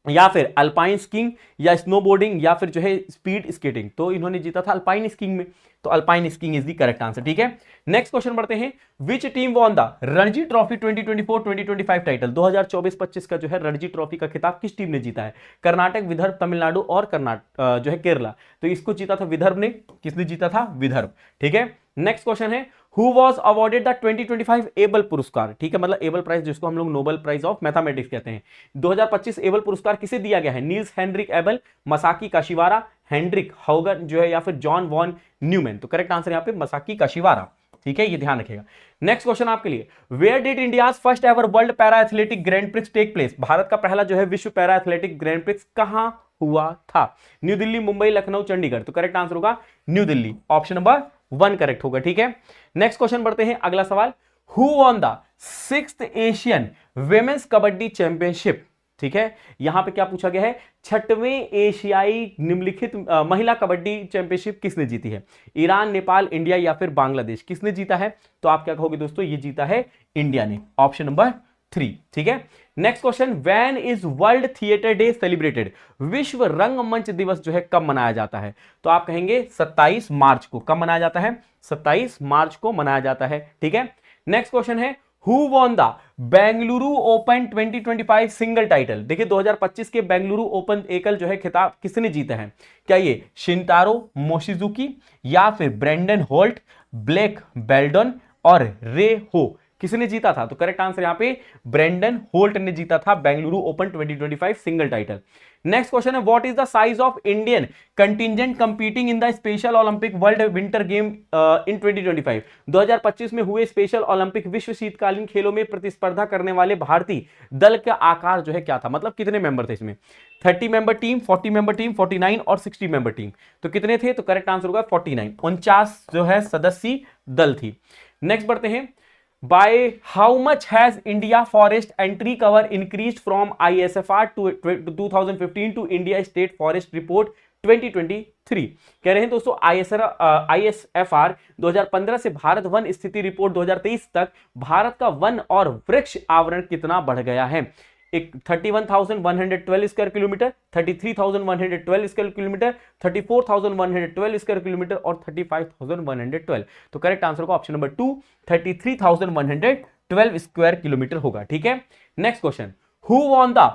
या फिर अल्पाइन स्कीइंग या स्नोबोर्डिंग या फिर जो है स्पीड स्केटिंग। तो इन्होंने जीता था अल्पाइन स्कीइंग में, तो alpine skiing is the correct answer. ठीक है, नेक्स्ट क्वेश्चन बढ़ते हैं, which team won the Ranji trophy 2024-2025 title. 2024-25 का जो है रणजी ट्रॉफी का खिताब किस टीम ने जीता है। कर्नाटक, विदर्भ, तमिलनाडु और कर्नाटक जो है केरला। तो इसको जीता था विदर्भ ने। किसने जीता था, विदर्भ। ठीक है, नेक्स्ट क्वेश्चन है, who was awarded the 2025 able पुरस्कार। ठीक है, मतलब एबल प्राइज जिसको हम लोग नोबेल प्राइज ऑफ मैथमेटिक्स कहते हैं। 2025 एबल पुरस्कार किसे दिया गया है। Niels Henrik Abel, Masaki Kashiwara, Henrik Hogan जो है या फिर जॉन वॉन न्यूमैन। तो करेक्ट आंसर यहां पे मसाकी काशिवारा। ठीक है, ये ध्यान रखिएगा। नेक्स्ट क्वेश्चन आपके लिए, where did India's first ever world para athletic grand prix take place. भारत का पहला जो है विश्व पैरा एथलेटिक ग्रैंड प्रिक्स कहां हुआ था। न्यू दिल्ली, मुंबई, लखनऊ, चंडीगढ़। तो करेक्ट आंसर होगा new Delhi, option number 1 correct होगा। ठीक है, नेक्स्ट क्वेश्चन बढ़ते हैं, अगला सवाल, who won the 6th Asian women's kabaddi championship. ठीक है, यहां पे क्या पूछा गया है, 6वें एशियाई निम्नलिखित महिला कबड्डी चैंपियनशिप किसने जीती है। ईरान, नेपाल, इंडिया या फिर बांग्लादेश। किसने जीता है, तो आप क्या कहोगे दोस्तों, ये जीता है इंडिया ने, ऑप्शन नंबर 3। ठीक है, next question, when is world theatre day celebrated. विश्व रंगमंच दिवस जो है कब मनाया जाता है। तो आप कहेंगे 27 मार्च को। कब मनाया जाता है, 27 मार्च को मनाया जाता है। ठीक है, नेक्स्ट क्वेश्चन है, who won the Bengaluru open 2025 single title. देखिए 2025 के बेंगलुरु ओपन एकल जो है खिताब किसने जीता है। क्या ये शिंतारो मोशिजुकी या फिर ब्रेंडन होल्ट, ब्लेक बेल्डन और रे हो। किसने जीता था? तो करेक्ट आंसर यहां पे ब्रेंडन होल्ट ने जीता था Bengaluru open 2025 single title. Next question है, what is the size of Indian contingent competing in the special Olympic world winter game in 2025? 2025 में हुए स्पेशल ओलंपिक विश्व शीतकालीन खेलों में प्रतिस्पर्धा करने वाले भारतीय दल का आकार जो है क्या था, मतलब कितने मेंबर थे इसमें? 30 मेंबर टीम, 40 मेंबर टीम, 49 और 60 मेंबर टीम। तो कितने थे? तो करेक्ट आंसर होगा 49, 49 जो है सदस्यीय दल थी। नेक्स्ट बढ़ते हैं, by how much has India forest entry cover increased from ISFR to 2015 to India State Forest Report 2023? कह रहे हैं दोस्तों ISFR 2015 से भारत वन स्थिति रिपोर्ट 2023 तक भारत का वन और वृक्ष आवरण कितना बढ़ गया है? एक 31,112 square kilometre, 33,112 square kilometre, 34,112 square kilometre और 35,112। तो करेक्ट आंसर को ऑप्शन नंबर 2 33,112 स्क्वायर किलोमीटर होगा। ठीक है, next question, who won the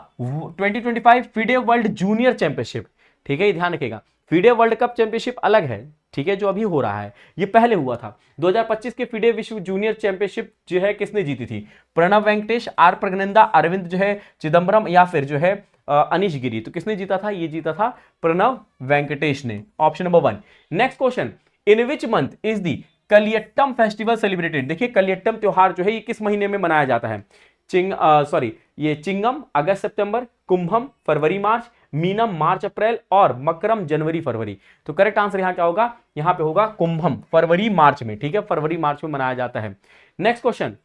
2025 FIDE world junior championship? ठीक है, ध्यान रखिएगा, फीडे वर्ल्ड कप चैंपियनशिप अलग है, ठीक है, जो अभी हो रहा है, ये पहले हुआ था। 2025 के फीडे विश्व जूनियर चैंपियनशिप जो है किसने जीती थी? प्रणव वेंकटेश, आर प्रगनंदा, अरविंद जो है चिदम्बरम या फिर जो है अनिश गिरी। तो किसने जीता था? ये जीता था प्रणव वेंकटेश ने, option number 1। Next question, in which month is the Kaliyattam festival celebrated? देखिए कलियट्टम त्योहार जो है ये किस महीने में मनाया जाता है? ये चिंगम अगस्त सितंबर, कुंभम फरवरी मार्च, मीनम मार्च अप्रैल और मकरम जनवरी फरवरी। तो करेक्ट आंसर यहां क्या होगा? यहां पे होगा कुंभम, फरवरी मार्च में। ठीक है, फरवरी मार्च में मनाया जाता है। Next question,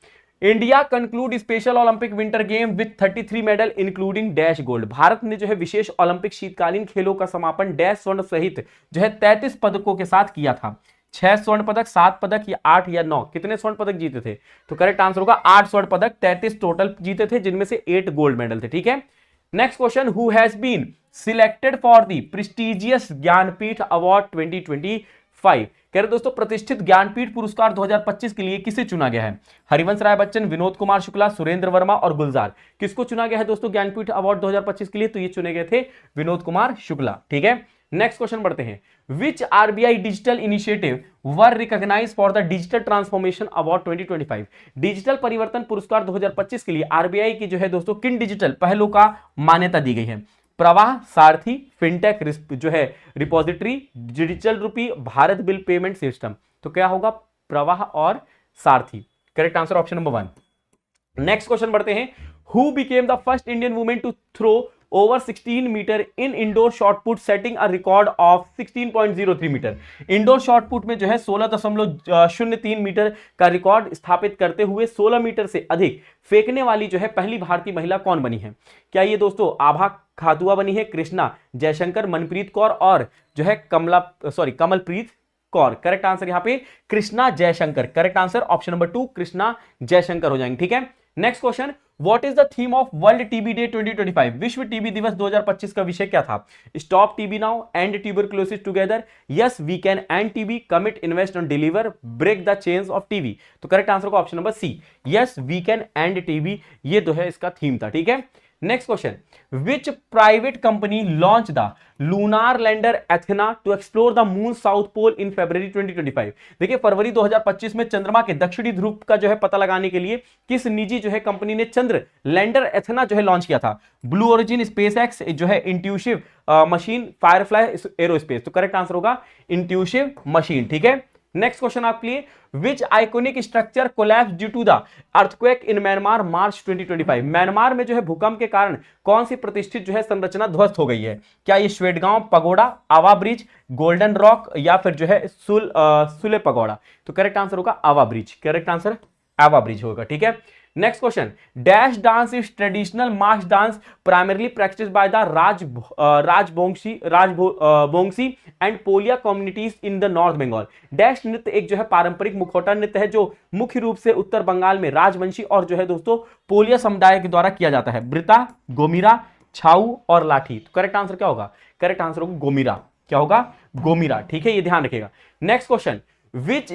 India conclude special Olympic winter game with 33 medal including dash gold? Bharat ने जो है विशेष ओलंपिक शीतकालीन खेलों का समापन डैश स्वर्ण सहित जो है 33 पदकों के साथ किया था। 6 स्वर्ण पदक, 7 पदक या 8 या 9? कितने स्वर्ण पदक जीते थे? तो करेक्ट आंसर होगा 8 स्वर्ण पदक, 33 टोटल जीते थे जिनमें से 8 गोल्ड मेडल थे। ठीक है, next question, who has been selected for the prestigious Jnanpith award 2025? कह रहे दोस्तों प्रतिष्ठित ज्ञानपीठ पुरस्कार 2025 के लिए किसे चुना गया है? हरिवंश राय बच्चन, विनोद कुमार शुक्ला, सुरेंद्र वर्मा और गुलजार। किसको चुना गया है दोस्तों ज्ञानपीठ अवार्ड 2025 के लिए? तो ये चुने गए थे विनोद कुमार शुक्ला। ठीक है, नेक्स्ट क्वेश्चन बढ़ते हैं, which RBI digital initiative were recognized for the digital transformation award 2025? Digital परिवर्तन पुरस्कार 2025 के लिए आरबीआई की जो है दोस्तों किन डिजिटल पहलों का मान्यता दी गई है? प्रवाह, सारथी, फिनटेक जो है रिपोजिटरी, डिजिटल रूपी, भारत बिल पेमेंट सिस्टम। तो क्या होगा? प्रवाह और Saarthi. Correct answer option number 1। Next question बढ़ते हैं, who became the first Indian women to throw over 16 metre in indoor shot put setting a record of 16.03 metre? Indoor shot put में जो है 16.03 मीटर का रिकॉर्ड स्थापित करते हुए 16 मीटर से अधिक फेंकने वाली जो है पहली भारतीय महिला कौन बनी है? क्या ये दोस्तों आभा खातुआ बनी है, कृष्णा जयशंकर, मनप्रीत कौर और जो है कमलप्रीत कौर? करेक्ट आंसर यहां पे Krishna Jayshankar. Correct answer option number 2 Krishna Jayshankar हो जाएंगे। ठीक है, next question, what is the theme of world TB day 2025? विश्व टीबी दिवस 2025 का विषय क्या था? Stop TB now, end tuberculosis together, yes we can end TB, commit invest on deliver, break the chains of TB. तो correct answer को option number C, yes we can end TB, ये जो है इसका थीम था। ठीक है, next question, which private company launch the lunar lander Athena to explore the moon south pole in February 2025? देखिए फरवरी 2025 में चंद्रमा के दक्षिणी ध्रुव का जो है पता लगाने के लिए किस निजी जो है कंपनी ने चंद्र लैंडर एथेना जो है लॉन्च किया था? ब्लू ओरिजिन, स्पेसएक्स जो है इंट्यूसिव मशीन, फायरफ्लाई एरोस्पेस। तो करेक्ट आंसर होगा इंट्यूसिव मशीन। ठीक है, नेक्स्ट क्वेश्चन आपके लिए, which iconic structure collapse due to the earthquake in Myanmar March 2025? Myanmar में जो है भूकंप के कारण कौन सी प्रतिष्ठित जो है संरचना ध्वस्त हो गई है? क्या ये Shwedagon pagoda, Ava bridge, golden rock या फिर जो है सुले पगोड़ा? तो करेक्ट आंसर होगा Ava bridge. Correct answer Ava bridge होगा। ठीक है, next question, dash dance is traditional mass dance primarily practice by the Rajbongshi and Polia communities in the north Bengal? Dash नृत्य एक जो है पारंपरिक मुखौटा नृत्य है जो मुख्य रूप से उत्तर बंगाल में राजवंशी और जो है दोस्तों पोलिया समुदाय के द्वारा किया जाता है। ब्रिता, गोमीरा, छाऊ और लाठी। तो करेक्ट आंसर क्या होगा? करेक्ट आंसर होगा गोमीरा। क्या होगा? गोमीरा। ठीक है, ये ध्यान रखिएगा। Next question, which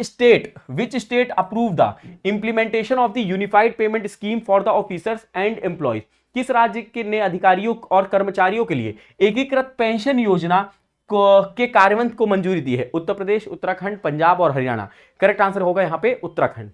state approved the implementation of the unified payment scheme for the officers and employees? किस राज्य के ने अधिकारियों और कर्मचारियों के लिए एकीकृत पेंशन योजना के कार्यान्वयन को मंजूरी दी है? उत्तर प्रदेश, उत्तराखंड, पंजाब और हरियाणा। करेक्ट आंसर होगा यहां पे Uttarakhand.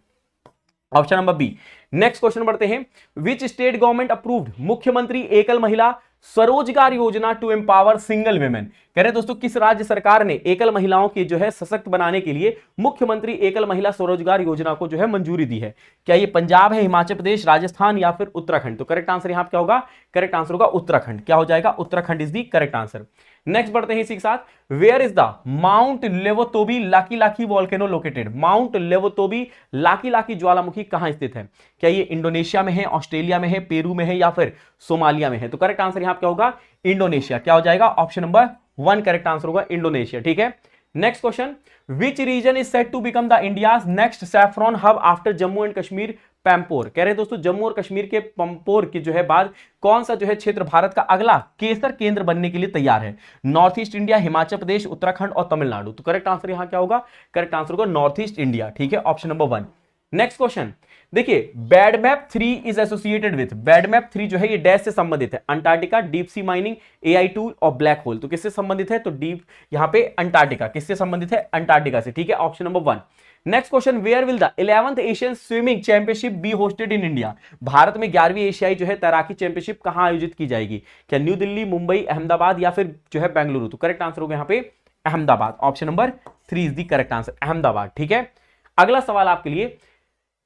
Option number B. Next question बढ़ते हैं, विच स्टेट गवर्नमेंट अप्रूव्ड मुख्यमंत्री एकल महिला स्वरोजगार योजना टू एम्पावर सिंगल वुमेन। कह रहे दोस्तों किस राज्य सरकार ने एकल महिलाओं की जो है सशक्त बनाने के लिए मुख्यमंत्री एकल महिला स्वरोजगार योजना को जो है मंजूरी दी है? क्या ये पंजाब है, हिमाचल प्रदेश, राजस्थान या फिर उत्तराखंड? तो करेक्ट आंसर यहां क्या होगा? करेक्ट आंसर होगा उत्तराखंड। क्या हो जाएगा? Uttarakhand is the correct answer. Next बढ़ते हैं इसी के साथ, where is the mount Lewotobi Laki Laki volcano located? Mount Lewotobi Laki Laki ज्वालामुखी कहां स्थित है? क्या ये इंडोनेशिया में है, ऑस्ट्रेलिया में है, पेरू में है या फिर सोमालिया में है? तो करेक्ट आंसर यहां क्या होगा? इंडोनेशिया। क्या हो जाएगा? ऑप्शन नंबर 1 करेक्ट आंसर होगा इंडोनेशिया। ठीक है, next question, which region is set to become the India's next saffron hub after Jammu and Kashmir Pampore? कह रहे हैं दोस्तों जम्मू और कश्मीर के पंपोर की जो है बाद कौन सा जो है क्षेत्र भारत का अगला केसर केंद्र बनने के लिए तैयार है? North east India, Himachal Pradesh, Uttarakhand और तमिलनाडु। तो करेक्ट आंसर यहां क्या होगा? करेक्ट आंसर होगा नॉर्थ ईस्ट इंडिया। ठीक है, ऑप्शन नंबर 1। नेक्स्ट क्वेश्चन देखिए, बैडमैप 3 इज एसोसिएटेड विथ? बैडमैप 3 जो है ये डैश से संबंधित है, Antarctica, deep sea mining, AI tool और ब्लैक होल। तो किससे संबंधित है? तो डीप यहां पे अंटार्कटिका। किससे संबंधित है? अंटार्कटिका से। ठीक है, option number 1। Next question, where will the 11th Asian swimming championship be hosted in India? भारत में 11वीं एशियाई जो है तैराकी चैंपियनशिप कहां आयोजित की जाएगी? क्या न्यू दिल्ली, मुंबई, अहमदाबाद या फिर जो है बेंगलुरु? तो करेक्ट आंसर होगा यहां पे Ahmedabad. Option number 3 is the correct answer, Ahmedabad. ठीक है, अगला सवाल आपके लिए,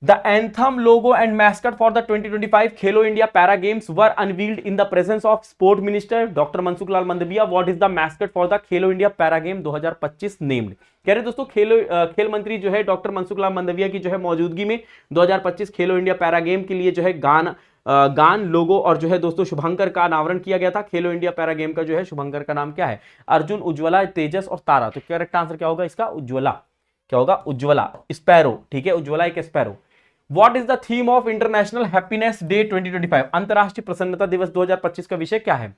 The anthem, logo and mascot for the 2025 Khelo India Para Games were unveiled in the presence of Sport Minister Dr. Mansukh Lal Mandaviya. What is the mascot for the Khelo India Para Game 2025 named? कह रहे दोस्तों खेल मंत्री जो है doctor Mansukh Lal Mandaviya की जो है मौजूदगी में 2025 खेलो इंडिया पैरा गेम के लिए जो है गान, लोगो और जो है दोस्तों शुभंकर का अनावरण किया गया था। खेलो इंडिया पैरा गेम का जो है शुभंकर का नाम क्या है? अर्जुन, उज्ज्वला, तेजस और तारा। तो करेक्ट आंसर क्या होगा इसका? उज्ज्वला। क्या होगा? उज्ज्वला, स्पैरो। ठीक है, उज्ज्वला एक sparrow. What is the theme of International Happiness Day 2025? अंतरराष्ट्रीय प्रसन्नता दिवस 2025 का विषय क्या है?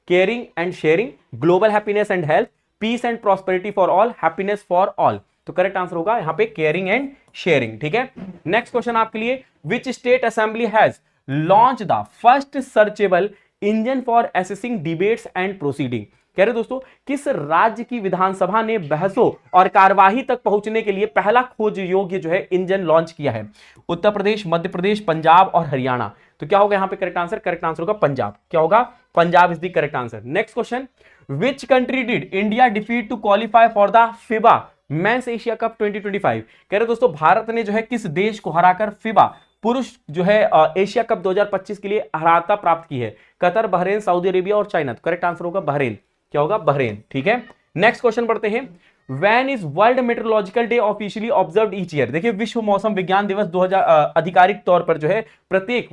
Caring and sharing, global happiness and health, peace and prosperity for all, happiness for all. तो करेक्ट आंसर होगा यहाँ पे केयरिंग एंड शेयरिंग। ठीक है, नेक्स्ट क्वेश्चन आपके लिए, which state assembly has launch the first searchable engine for assessing debates and proceeding? कह रहे दोस्तों किस राज्य की विधानसभा ने बहसों और कार्यवाही तक पहुंचने के लिए पहला खोज योग्य जो है इंजन लॉन्च किया है? उत्तर प्रदेश, मध्य प्रदेश, पंजाब और हरियाणा। तो क्या होगा यहां पे करेक्ट आंसर? करेक्ट आंसर होगा पंजाब। क्या होगा? Punjab is the correct answer. Next question, which country did India defeat to qualify for the FIBA men's Asia cup 2025? कह रहे दोस्तों भारत ने जो है किस देश को हराकर फिबा पुरुष जो है एशिया कप 2025 के लिए अर्हता प्राप्त की है? कतर, बहरेन, सऊदी अरेबिया और चाइना। तो करेक्ट आंसर होगा बहरेन। क्या होगा? बहरेन। ठीक है, नेक्स्ट क्वेश्चन पढ़ते हैं, When is world meteorological day officially observed each year? देखिए विश्व मौसम विज्ञान दिवस 2000 आधिकारिक तौर पर जो है प्रत्येक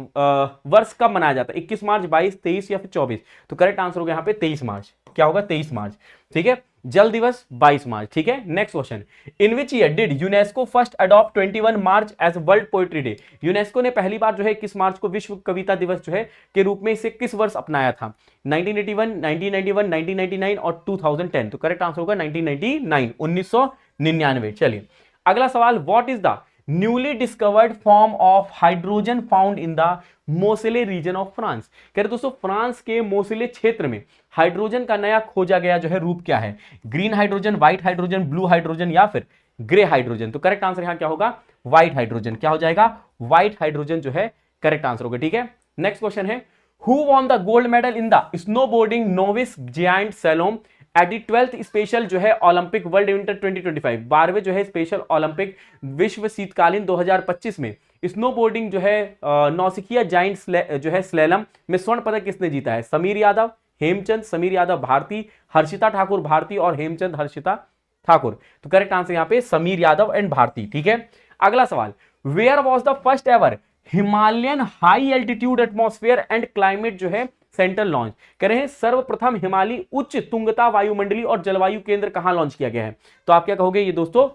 वर्ष कब मनाया जाता है? 21 मार्च, 22, 23 या फिर 24? तो करेक्ट आंसर होगा यहाँ पे 23 मार्च। क्या होगा? 23 मार्च। ठीक है, जल दिवस 22 मार्च। ठीक है, next question, in which year did UNESCO first adopt 21 March as world poetry day? UNESCO ने पहली बार जो है 21 मार्च को विश्व कविता दिवस जो है के रूप में इसे किस वर्ष अपनाया था? 1981, 1991, 1999 और 2010। तो करेक्ट आंसर होगा 1999, 1999। चलिए अगला सवाल, what is the newly discovered form of hydrogen found in the Moselle region of France? कह रहे दोस्तों फ्रांस के मोसेले क्षेत्र में हाइड्रोजन का नया खोजा गया जो है रूप क्या है? Green hydrogen, white hydrogen, blue hydrogen या फिर ग्रे हाइड्रोजन? तो करेक्ट आंसर यहां क्या होगा? White hydrogen. क्या हो जाएगा? व्हाइट हाइड्रोजन जो है करेक्ट आंसर होगा। ठीक है, नेक्स्ट क्वेश्चन है, who won the gold medal in the snowboarding novice giant सैलोम at the 12th special जो है ओलंपिक वर्ल्ड विंटर 2025? 12वें जो है स्पेशल ओलंपिक विश्व शीतकालीन 2025 में स्नोबोर्डिंग जो है नौसिखिया जाइंट जो है स्लैलम में स्वर्ण पदक किसने जीता है? समीर यादव, हेमचंद, समीर यादव भारती, हर्षिता ठाकुर भारती और हेमचंद हर्षिता ठाकुर। तो करेक्ट आंसर यहां पे समीर यादव एंड भारती। ठीक है, अगला सवाल, where was the first ever Himalayan high altitude atmosphere and climate जो है सेंटर लॉन्च? कह रहे हैं सर्वप्रथम हिमालय उच्च तुंगता वायुमंडली और जलवायु केंद्र कहां लॉन्च किया गया है? तो आप क्या कहोगे? ये दोस्तों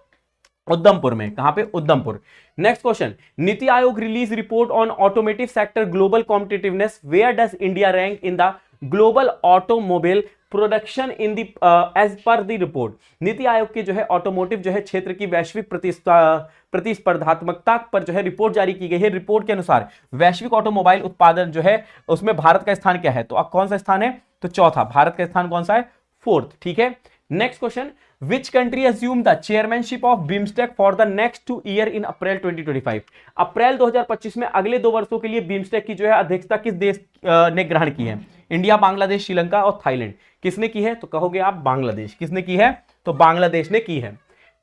उद्धमपुर में। कहां पे? उद्धमपुर। Next question, NITI Aayog release report on automotive sector global competitiveness, where does India rank in the global automobile production in the as per the report? NITI Aayog के जो है ऑटोमोटिव जो है क्षेत्र की वैश्विक प्रतिस्पर्धात्मकता पर जो है रिपोर्ट जारी की गई है। रिपोर्ट के अनुसार वैश्विक ऑटोमोबाइल उत्पादन जो है उसमें भारत का स्थान क्या है? तो अब कौन सा स्थान है? तो चौथा। भारत का स्थान कौन सा है? 4th। ठीक है, next question, which country assume the chairmanship of BIMSTEC for the next 2 year in April 2025? अप्रैल 2025 में अगले 2 वर्षों के लिए बिम्स्टेक की जो है अध्यक्षता किस देश ने ग्रहण की है? इंडिया, बांग्लादेश, श्रीलंका और थाईलैंड। किसने की है? तो कहोगे आप बांग्लादेश। किसने की है? तो बांग्लादेश ने की है।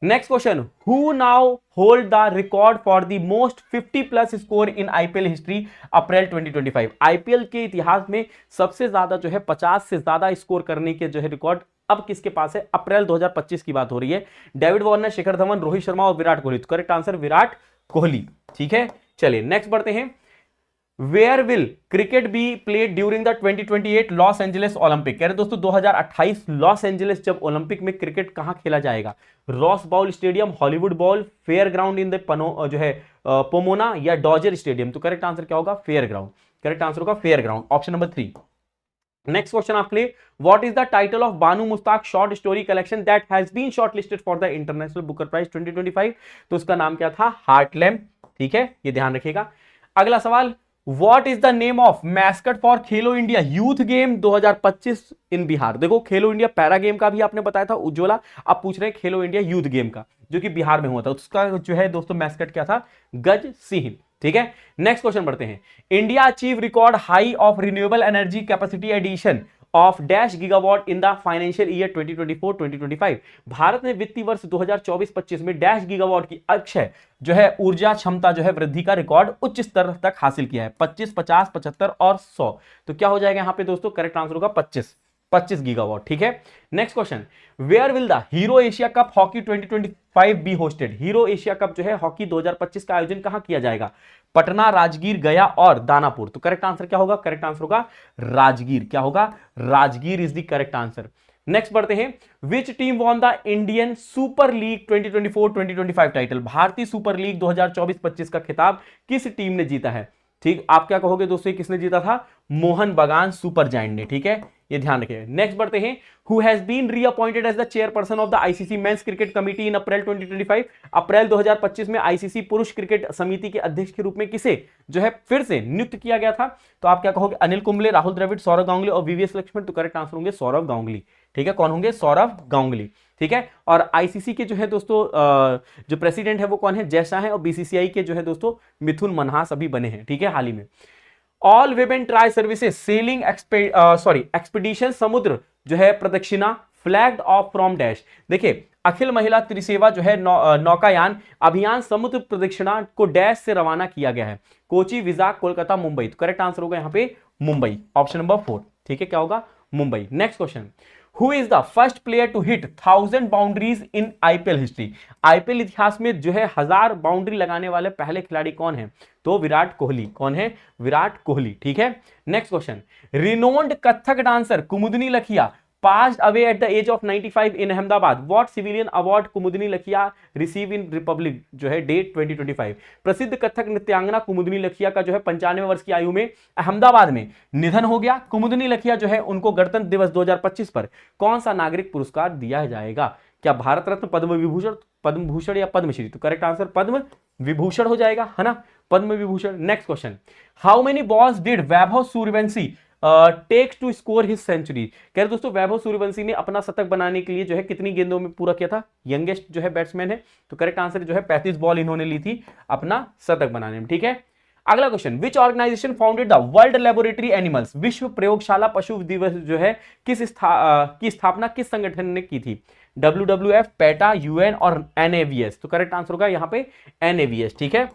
Next question, who now hold the record for the most 50+ score in IPL history April 2025? IPL के इतिहास में सबसे ज्यादा जो है 50 से ज्यादा स्कोर करने के जो है रिकॉर्ड अब किसके पास है? अप्रैल 2025 की बात हो रही है। डेविड वार्नर, शिखर धवन, रोहित शर्मा और विराट कोहली। तो करेक्ट आंसर विराट कोहली। ठीक है, चलिए नेक्स्ट बढ़ते हैं। Where will cricket be played during the 2028 Los Angeles Olympic? कह रहे दोस्तों 2028 लॉस एंजलिस जब ओलंपिक में क्रिकेट कहां खेला जाएगा? Rose Bowl stadium, Hollywood bowl, fair ground in the जो है पोमोना या डॉजर स्टेडियम? तो करेक्ट आंसर क्या होगा? Fair ground. करेक्ट आंसर होगा fair ground, option number 3। Next question आपके लिए, what is the title of Banu Mushtaq short story collection that has been shortlisted for the international Booker prize 2025? तो उसका नाम क्या था? हार्टलैम। ठीक है, ये ध्यान रखिएगा। अगला सवाल, what is the name of mascot for Khelo India youth game 2025 इन बिहार? देखो खेलो इंडिया पैरा गेम का भी आपने बताया था उज्ज्वला, आप पूछ रहे हैं खेलो इंडिया यूथ गेम का जो कि बिहार में हुआ था, उसका जो है दोस्तों मैस्कट क्या था? गज सिंह। ठीक है, नेक्स्ट क्वेश्चन बढ़ते हैं। India achieve record high of renewable energy capacity addition of dash gigawatt in the financial year 2024-2025? भारत ने वित्तीय वर्ष 2024-25 में डैश गीगावाट की अक्षय जो है ऊर्जा क्षमता जो है वृद्धि का रिकॉर्ड उच्च स्तर तक हासिल किया है। 25, 50, 75 और 100। तो क्या हो जाएगा यहां पे दोस्तों? करेक्ट आंसर होगा 25 गीगावाट। ठीक है, next question, where will the hero Asia cup hockey 2025 be hosted? Hero Asia cup जो है हॉकी 2025 का आयोजन कहां किया जाएगा? पटना, राजगीर, गया और दानापुर। तो करेक्ट आंसर क्या होगा? करेक्ट आंसर होगा राजगीर। क्या होगा? Rajgir is the correct answer. Next बढ़ते हैं, which team won the Indian super league 2024-2025 title? भारतीय सुपर लीग 2024-25 का खिताब किस टीम ने जीता है? ठीक, आप क्या कहोगे दोस्तों, किसने जीता था? मोहन बगान सुपर जायंट ने। ठीक है, ये ध्यान रखिए। नेक्स्ट बढ़ते हैं, who has been reappointed as the chairperson of the ICC men's cricket committee in April 2025? अप्रैल 2025 में आईसीसी पुरुष क्रिकेट समिति के अध्यक्ष के रूप में किसे जो है फिर से नियुक्त किया गया था? तो आप क्या कहोगे? अनिल कुंबले, राहुल द्रविड़, सौरव गांगुली और वीवीएस लक्ष्मण। तो करेक्ट आंसर होंगे सौरव गांगुली। ठीक है, कौन होंगे? सौरव गांगुली। ठीक है, और आईसीसी के जो है दोस्तों जो प्रेसिडेंट है वो कौन है? जय शाह है, और बीसीसीआई के जो है दोस्तों मिथुन मनहास अभी बने हैं। ठीक है, हाल ही में। All web tri services selling expedition समुद्र जो है प्रदक्षिणा फ्लैग्ड ऑफ फ्रॉम डैश? देखिए अखिल महिला त्रिसेवा जो है नौकायान अभियान समुद्र प्रदक्षिणा को डैश से रवाना किया गया है? कोची, विजाग, कोलकाता, मुंबई। तो करेक्ट आंसर होगा यहाँ पे मुंबई, ऑप्शन नंबर 4। ठीक है, क्या होगा? Mumbai. Next question, who is the first player to hit 1000 boundaries in IPL history? IPL इतिहास में जो है 1000 बाउंड्री लगाने वाले पहले खिलाड़ी कौन है? तो विराट कोहली। कौन है? विराट कोहली। ठीक है, next question, renowned Kathak dancer कुमुदनी लखिया passed away at the age of 95 in Ahmedabad. What civilian award कुमुदनी लखिया receive in Republic जो है डे 2025? प्रसिद्ध कथक नृत्यांगना कुमुदनी लखिया का जो है 95 वर्ष की आयु में अहमदाबाद में निधन हो गया। कुमुदनी लखिया जो है उनको गणतंत्र दिवस 2025 पर कौन सा नागरिक पुरस्कार दिया जाएगा? क्या भारत रत्न, पद्म विभूषण, पद्म भूषण या पद्मश्री? तो करेक्ट आंसर पद्म विभूषण हो जाएगा, है ना? Padma Vibhushan. Next question, how many balls did Vaibhav Suryavanshi takes to score his century? कह रहे दोस्तों वैभव सूर्यवंशी ने अपना शतक बनाने के लिए जो है कितनी गेंदों में पूरा किया था? यंगेस्ट जो है बैट्समैन है, तो करेक्ट आंसर जो है 35 बॉल इन्होंने ली थी अपना शतक बनाने में। ठीक है, अगला question, which organisation founded the world laboratory animals? विश्व प्रयोगशाला पशु दिवस जो है की स्थापना किस संगठन ने की थी? WWF, पेटा, यूएन और NAVS। तो करेक्ट आंसर होगा यहाँ पे NAVS। ठीक है,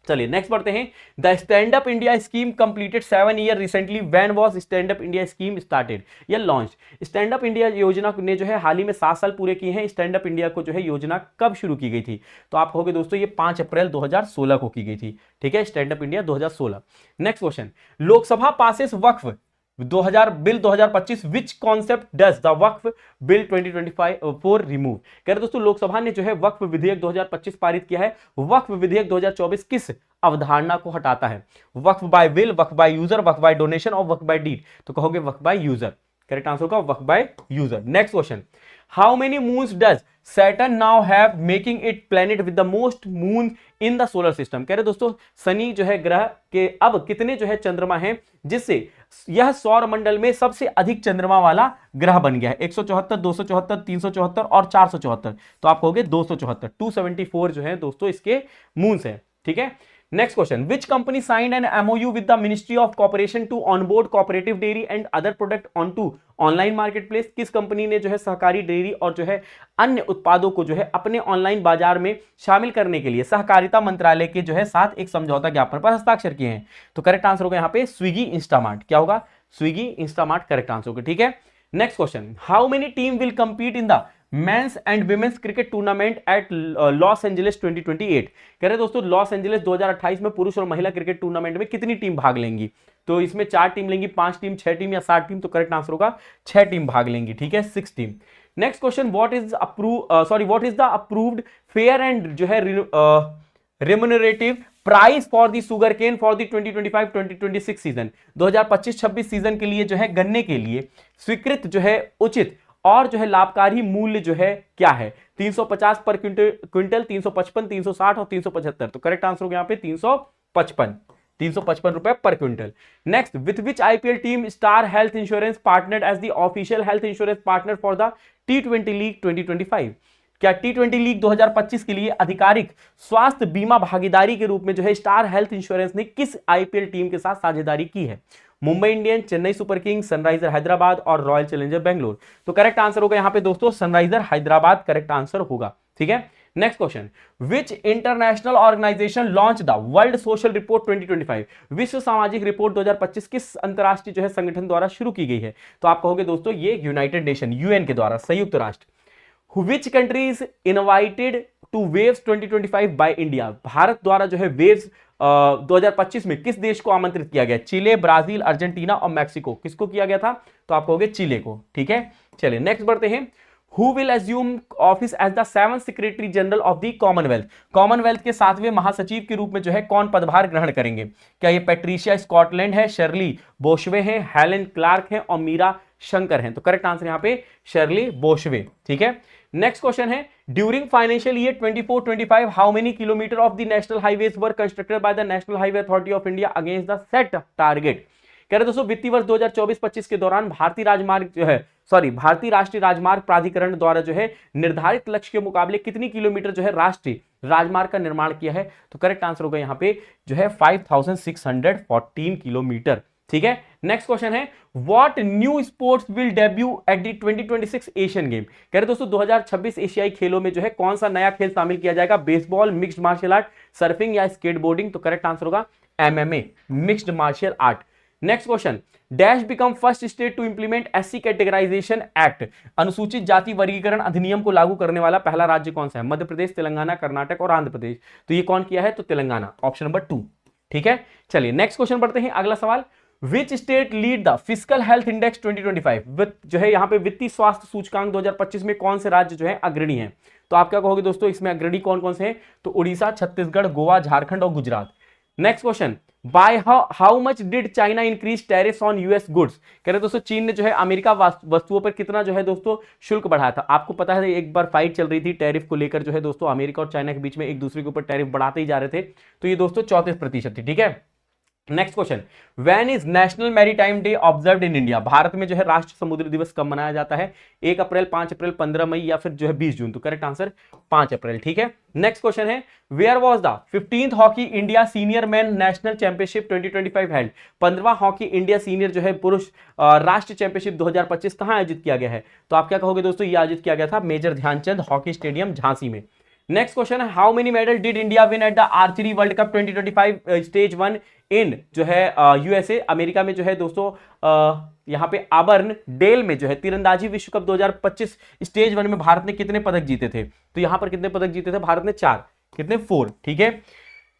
चलिए नेक्स्ट बढ़ते हैं। The stand up India scheme completed 7 year recently, when was stand up India scheme started या लॉन्च्ड? स्टैंड अप इंडिया योजना ने जो है हाल ही में 7 साल पूरे किए हैं। स्टैंड अप इंडिया को जो है योजना कब शुरू की गई थी? तो आप कहोगे दोस्तों ये 5 अप्रैल 2016 को की गई थी। ठीक है, stand up India 2016। Next question, Lok Sabha passes Waqf 2025 which concept does the Waqf bill 2025 remove? कह रहे दोस्तों लोकसभा ने जो है वक्फ विधेयक 2025 पारित किया है। वक्फ विधेयक 2024 किस अवधारणा को हटाता है? Waqf by will, waqf by user, waqf by donation और वक्फ बाय डीड? तो कहोगे waqf by user. Correct answer होगा work by user. Next question, how many moons does Saturn now have making it planet with the most moon in the solar system. कह रहे दोस्तों शनि जो है ग्रह के अब कितने जो है चंद्रमा हैं जिससे यह सौर मंडल में सबसे अधिक चंद्रमा वाला ग्रह बन गया है। 174, 274, 374 और 474। तो आप कहोगे 274, 274 जो है दोस्तों इसके मून्स हैं। ठीक है, next question, which company signed an MOU with the ministry of corporation to onboard cooperative dairy and other product on to online marketplace. किस कंपनी ने जो है सहकारी डेयरी और जो है अन्य उत्पादों को जो है अपने ऑनलाइन बाजार में शामिल करने के लिए सहकारिता मंत्रालय के जो है साथ एक समझौता ज्ञापन पर हस्ताक्षर किए हैं। तो करेक्ट आंसर होगा यहाँ पे स्विगी इंस्टामार्ट। क्या होगा? स्विगी इंस्टामार्ट करेक्ट आंसर होगा। ठीक है, next question, how many team will compete in the men's and women's cricket tournament at Los Angeles 2028। कह रहे दोस्तों लॉस एंजलिस 2028 में पुरुष और महिला क्रिकेट टूर्नामेंट में कितनी टीम भाग लेंगी? तो इसमें 4 टीम लेंगी, 5 टीम, 6 टीम या 7 टीम? तो करेक्ट आंसर होगा 6 टीम भाग लेंगी। ठीक है, 6 team. Next question, what is the approved fair and जो है remunerative price for the sugar cane for the 2025-2026 season. 2025-26 season के लिए जो है गन्ने के लिए स्वीकृत जो है उचित और जो है लाभकारी मूल्य जो है क्या है? 350 पर क्विंटल, 355, 360 और 375। तो करेक्ट आंसर होगा यहाँ पे 355 रुपए पर quintal. Next, with which IPL team Star Health Insurance partnered as the official health insurance partner for the T20 league 2025। क्या T20 लीग 2025 के लिए आधिकारिक स्वास्थ्य बीमा भागीदारी के रूप में जो है स्टार हेल्थ इंश्योरेंस ने किस आईपीएल टीम के साथ साझेदारी की है? Mumbai Indians, Chennai super Kings, Sunriser Hyderabad और रॉयल चैलेंजर बेंगलोर। तो करेक्ट आंसर होगा यहाँ पे दोस्तों सनराइजर हैदराबाद करेक्ट आंसर होगा। ठीक है, next question, which international organization launch the World Social Report 2025। विश्व सामाजिक रिपोर्ट 2025 किस अंतरराष्ट्रीय जो है संगठन द्वारा शुरू की गई है? तो आप कहोगे दोस्तों ये यूनाइटेड नेशन, यूएन के द्वारा, संयुक्त राष्ट्र। Which country is invited to Waves 2025 by India? Bharat द्वारा जो है वेव्स 2025 में किस देश को आमंत्रित किया गया? चिले, ब्राजील, अर्जेंटीना और मैक्सिको। किसको किया गया था? तो आप कहोगे चिले को। ठीक है, चलिए नेक्स्ट बढ़ते हैं। Who will assume office as the 7th Secretary General of the Commonwealth? Commonwealth के 7वें महासचिव के रूप में जो है कौन पदभार ग्रहण करेंगे? क्या ये पैट्रिशिया स्कॉटलैंड है, शर्ली बोशवे है, हेलेन क्लार्क है और मीरा शंकर हैं? तो करेक्ट आंसर यहाँ पे शर्ली बोशवे। ठीक है, नेक्स्ट क्वेश्चन है, during financial year 24-25 how many kilometre of the national highways were constructed by the national highway authority of India against the set target. कह रहे दोस्तों वित्तीय वर्ष 2024-25 के दौरान भारतीय राष्ट्रीय राजमार्ग प्राधिकरण द्वारा जो है निर्धारित लक्ष्य के मुकाबले कितनी किलोमीटर जो है राष्ट्रीय राजमार्ग का निर्माण किया है? तो करेक्ट आंसर होगा यहाँ पे जो है 5614 किलोमीटर। ठीक है, नेक्स्ट क्वेश्चन है, what new sports will debut at the 2026 Asian game. कह रहे दोस्तों 2026 एशियाई खेलों में जो है कौन सा नया खेल शामिल किया जाएगा? Baseball, mixed martial art, surfing या स्केटबोर्डिंग? तो करेक्ट आंसर होगा MMA, mixed martial art. Next question, dash become first state to implement SC categorization act. अनुसूचित जाति वर्गीकरण अधिनियम को लागू करने वाला पहला राज्य कौन सा है? मध्य प्रदेश, तेलंगाना, कर्नाटक और आंध्र प्रदेश। तो ये कौन किया है? तो तेलंगाना, ऑप्शन नंबर 2। ठीक है, चलिए नेक्स्ट क्वेश्चन बढ़ते हैं। अगला सवाल, which state lead the physical health index 2025। जो है यहाँ पे वित्तीय स्वास्थ्य सूचकांक 2025 में कौन से राज्य जो है अग्रणी है? तो आप क्या कहोगे दोस्तों इसमें अग्रणी कौन कौन से हैं? तो उड़ीसा, छत्तीसगढ़, गोवा, झारखंड और Gujarat. Next question, by how much did China increase tariffs on US goods. कह रहे दोस्तों चीन ने जो है अमेरिका वस्तुओं पर कितना जो है दोस्तों शुल्क बढ़ाया था? आपको पता है एक बार फाइट चल रही थी टैरिफ को लेकर जो है दोस्तों, अमेरिका और चाइना के बीच में एक दूसरे के ऊपर टैरिफ बढ़ाते ही जा रहे थे। तो ये दोस्तों 34% थी। ठीक है, next question, when is national maritime day observed in India. भारत में जो है राष्ट्रीय समुद्री दिवस कब मनाया जाता है? 1 अप्रैल, 5 अप्रैल, 15 मई या फिर जो है 20 जून। तो करेक्ट आंसर 5 अप्रैल। ठीक है, नेक्स्ट क्वेश्चन है, where was the 15th hockey India senior man national championship 2025 held. 15वां हॉकी इंडिया सीनियर जो है पुरुष राष्ट्रीय चैंपियनशिप 2025 कहां आयोजित किया गया है? तो आप क्या कहोगे दोस्तों, ये आयोजित किया गया था major Dhyan Chand hockey stadium Jhansi में। नेक्स्ट क्वेश्चन है, how many medal did India win at the archery world cup 2025 stage 1 in जो है यूएसए, अमेरिका में जो है दोस्तों यहाँ पे आबर्न डेल में जो है तीरंदाजी विश्व कप 2025 स्टेज 1 में भारत ने कितने पदक जीते थे? तो यहाँ पर कितने पदक जीते थे भारत ने? 4। कितने? 4। ठीक है,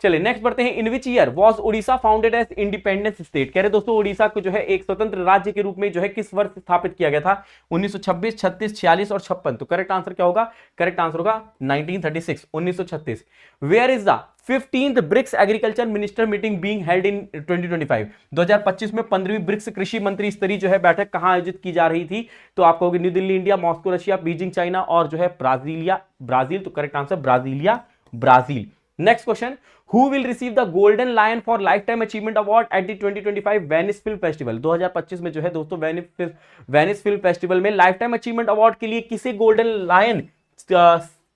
चलिए नेक्स्ट बढ़ते हैं। In which year was Odisha founded as independence state? कह रहे दोस्तों ओडिशा को जो है एक स्वतंत्र राज्य के रूप में जो है किस वर्ष स्थापित किया गया था? 1926, 36, 46 और 56। तो करेक्ट आंसर क्या होगा? करेक्ट आंसर होगा 1936, 1936। Where is the 15th BRICS agriculture minister meeting being held in 2025? 2025 में 15वीं ब्रिक्स कृषि मंत्री स्तरीय जो है बैठक कहां आयोजित की जा रही थी? तो आप कहोगे new Delhi India, Moscow Russia, Beijing China और जो है ब्राजीलिया ब्राजील। तो correct answer Brasilia Brazil. Next question, Who will receive the Golden Lion for Lifetime Achievement Award at the 2025 Venice film festival? 2025 में जो है दोस्तों वेनिस फिल्म फेस्टिवल में life time achievement award के लिए किसे गोल्डन लायन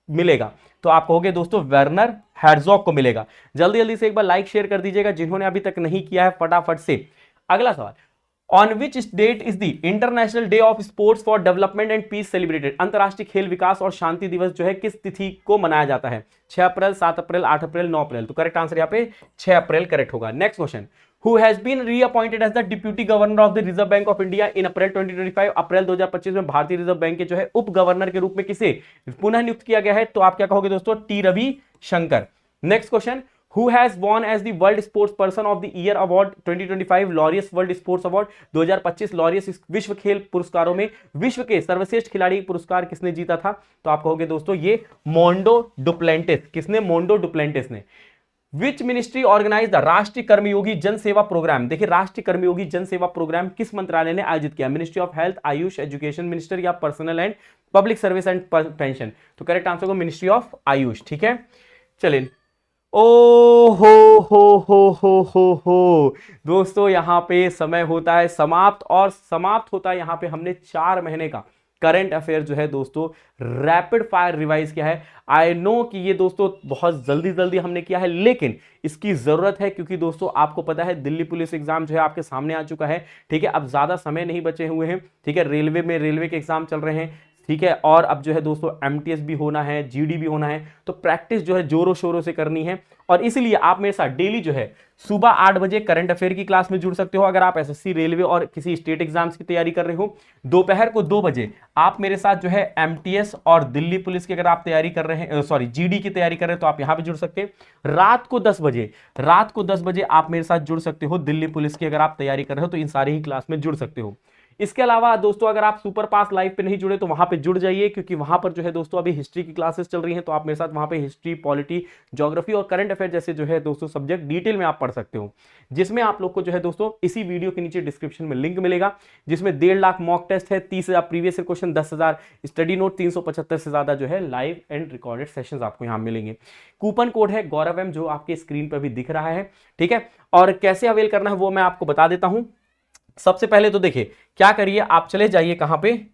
मिलेगा? तो आप कहोगे दोस्तों वर्नर हेर्जोग को मिलेगा। जल्दी जल्दी से एक बार लाइक शेयर कर दीजिएगा जिन्होंने अभी तक नहीं किया है फटाफट से। अगला सवाल, on which date is the international day of sports for development and peace celebrated? अंतरराष्ट्रीय खेल विकास और शांति दिवस जो है किस तिथि को मनाया जाता है? 6 अप्रैल, 7 अप्रैल, 8 अप्रैल, 9 अप्रैल। तो करेक्ट आंसर यहाँ पे 6 अप्रैल करेक्ट होगा। Next question, who has been reappointed as the deputy governor of the Reserve Bank of India in April 2025? अप्रैल 2025 में भारतीय रिजर्व बैंक के जो है उप गवर्नर के रूप में किसे पुनः नियुक्त किया गया है? तो आप क्या कहोगे दोस्तों? T Ravi Shankar. Next question, Who has won as the World Sports Person of the Year Award 2025? Laureus world sports award 2025 Laureus विश्व खेल पुरस्कारों में विश्व के सर्वश्रेष्ठ खिलाड़ी पुरस्कार किसने जीता था? तो आप कहोगे दोस्तों ये मोंडो डुप्लेंटिस। किसने? मोंडो डुप्लेंटिस ने। विच मिनिस्ट्री ऑर्गेनाइज द राष्ट्रीय कर्मयोगी जन सेवा प्रोग्राम? देखिए राष्ट्रीय कर्मयोगी जन सेवा प्रोग्राम किस मंत्रालय ने आयोजित किया? Ministry of health, AYUSH, education minister या personal and public service and pension? तो करेक्ट आंसर होगा मिनिस्ट्री ऑफ आयुष। ठीक है, चलिए। ओ हो दोस्तों यहां पे समय होता है समाप्त, और समाप्त होता है यहां पे हमने 4 महीने का करंट अफेयर जो है दोस्तों रैपिड फायर रिवाइज किया है। आई नो कि ये दोस्तों बहुत जल्दी जल्दी हमने किया है, लेकिन इसकी जरूरत है क्योंकि दोस्तों आपको पता है दिल्ली पुलिस एग्जाम जो है आपके सामने आ चुका है। ठीक है, अब ज्यादा समय नहीं बचे हुए हैं। ठीक है, रेलवे में रेलवे के एग्जाम चल रहे हैं। ठीक है, और अब जो है दोस्तों एमटीएस भी होना है, जीडी भी होना है, तो प्रैक्टिस जो है जोरों शोरों से करनी है। और इसलिए आप मेरे साथ डेली जो है सुबह 8 बजे करंट अफेयर की क्लास में जुड़ सकते हो अगर आप एसएससी, रेलवे और किसी स्टेट एग्जाम्स की तैयारी कर रहे हो। दोपहर को 2 बजे आप मेरे साथ जो है एमटीएस और दिल्ली पुलिस की अगर आप तैयारी कर रहे हैं, सॉरी जीडी की तैयारी कर रहे हैं, तो आप यहां पे जुड़ सकते हैं। रात को 10 बजे आप मेरे साथ जुड़ सकते हो दिल्ली पुलिस की अगर आप तैयारी कर रहे हो, तो इन सारी ही क्लास में जुड़ सकते हो। इसके अलावा दोस्तों अगर आप सुपर पास लाइव पे नहीं जुड़े तो वहां पे जुड़ जाइए, क्योंकि वहां पर जो है दोस्तों अभी हिस्ट्री की क्लासेस चल रही हैं, तो आप मेरे साथ वहां पे हिस्ट्री, पॉलिटी, ज्योग्राफी और करंट अफेयर जैसे जो है दोस्तों सब्जेक्ट डिटेल में आप पढ़ सकते हो, जिसमें आप लोग को जो है दोस्तों इसी वीडियो के नीचे डिस्क्रिप्शन में लिंक मिलेगा, जिसमें 1.5 लाख मॉक टेस्ट है, 30,000 प्रीवियस क्वेश्चन, 10,000 स्टडी नोट, 375 से ज्यादा जो है लाइव एंड रिकॉर्डेड सेशंस आपको यहां मिलेंगे। कूपन कोड है गौरव एम, जो आपके स्क्रीन पर भी दिख रहा है। ठीक है, और कैसे अवेल करना है वो मैं आपको बता देता हूं। सबसे पहले तो देखिए क्या करिए, आप चले जाइए कहां पे,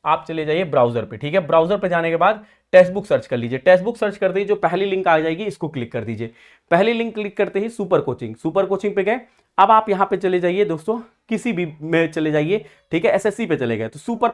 आप चले जाइए ब्राउजर पे। ठीक है, ब्राउजर पे जाने के बाद टेक्स्ट बुक सर्च कर लीजिए। टेक्स्ट बुक सर्च कर दीजिए, जो पहली लिंक आ जाएगी इसको क्लिक कर दीजिए। पहली लिंक क्लिक करते ही सुपर कोचिंग पे गए। अब आप यहां पे चले जाइए दोस्तों, किसी भी में चले जाइए। ठीक है, एसएससी पे चले गए तो सुपर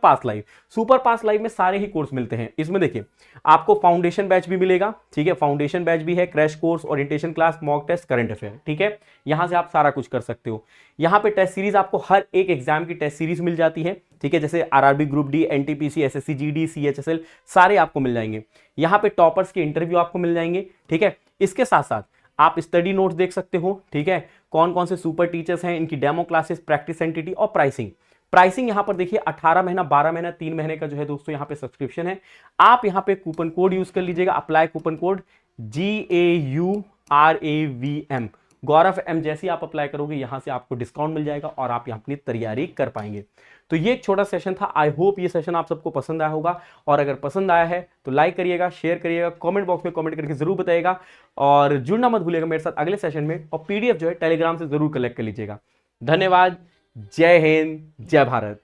पास लाइव में सारे ही कोर्स मिलते हैं। इसमें देखिए आपको फाउंडेशन बैच भी मिलेगा। ठीक है, फाउंडेशन बैच भी है, crash course, orientation class, mock test, current affair. ठीक है, यहां से आप सारा कुछ कर सकते हो। यहां पे टेस्ट सीरीज आपको हर एक एग्जाम की टेस्ट सीरीज मिल जाती है। ठीक है, जैसे RRB group D, NTPC, SSC GD, CHSL सारे आपको मिल जाएंगे। यहां पे टॉपर्स के इंटरव्यू आपको मिल जाएंगे। ठीक है, इसके साथ साथ आप स्टडी नोट्स देख सकते हो। ठीक है, कौन कौन से सुपर टीचर्स हैं, इनकी डेमो क्लासेस, प्रैक्टिस एंटिटी और प्राइसिंग यहां पर देखिए 18 महीना, 12 महीना, 3 महीने का जो है दोस्तों यहां पे सब्सक्रिप्शन है। आप यहां पे कूपन कोड यूज कर लीजिएगा, अप्लाई कूपन कोड GAURAVM, गौरव एम। जैसे आप अप्लाई करोगे यहां से आपको डिस्काउंट मिल जाएगा और आप यहां अपनी तैयारी कर पाएंगे। तो ये एक छोटा सेशन था। आई होप ये सेशन आप सबको पसंद आया होगा, और अगर पसंद आया है तो लाइक करिएगा, शेयर करिएगा, कमेंट बॉक्स में कमेंट करके जरूर बताइएगा, और जुड़ना मत भूलिएगा मेरे साथ अगले सेशन में, और पीडीएफ जो है टेलीग्राम से जरूर कलेक्ट कर लीजिएगा। धन्यवाद, जय हिंद, जय भारत।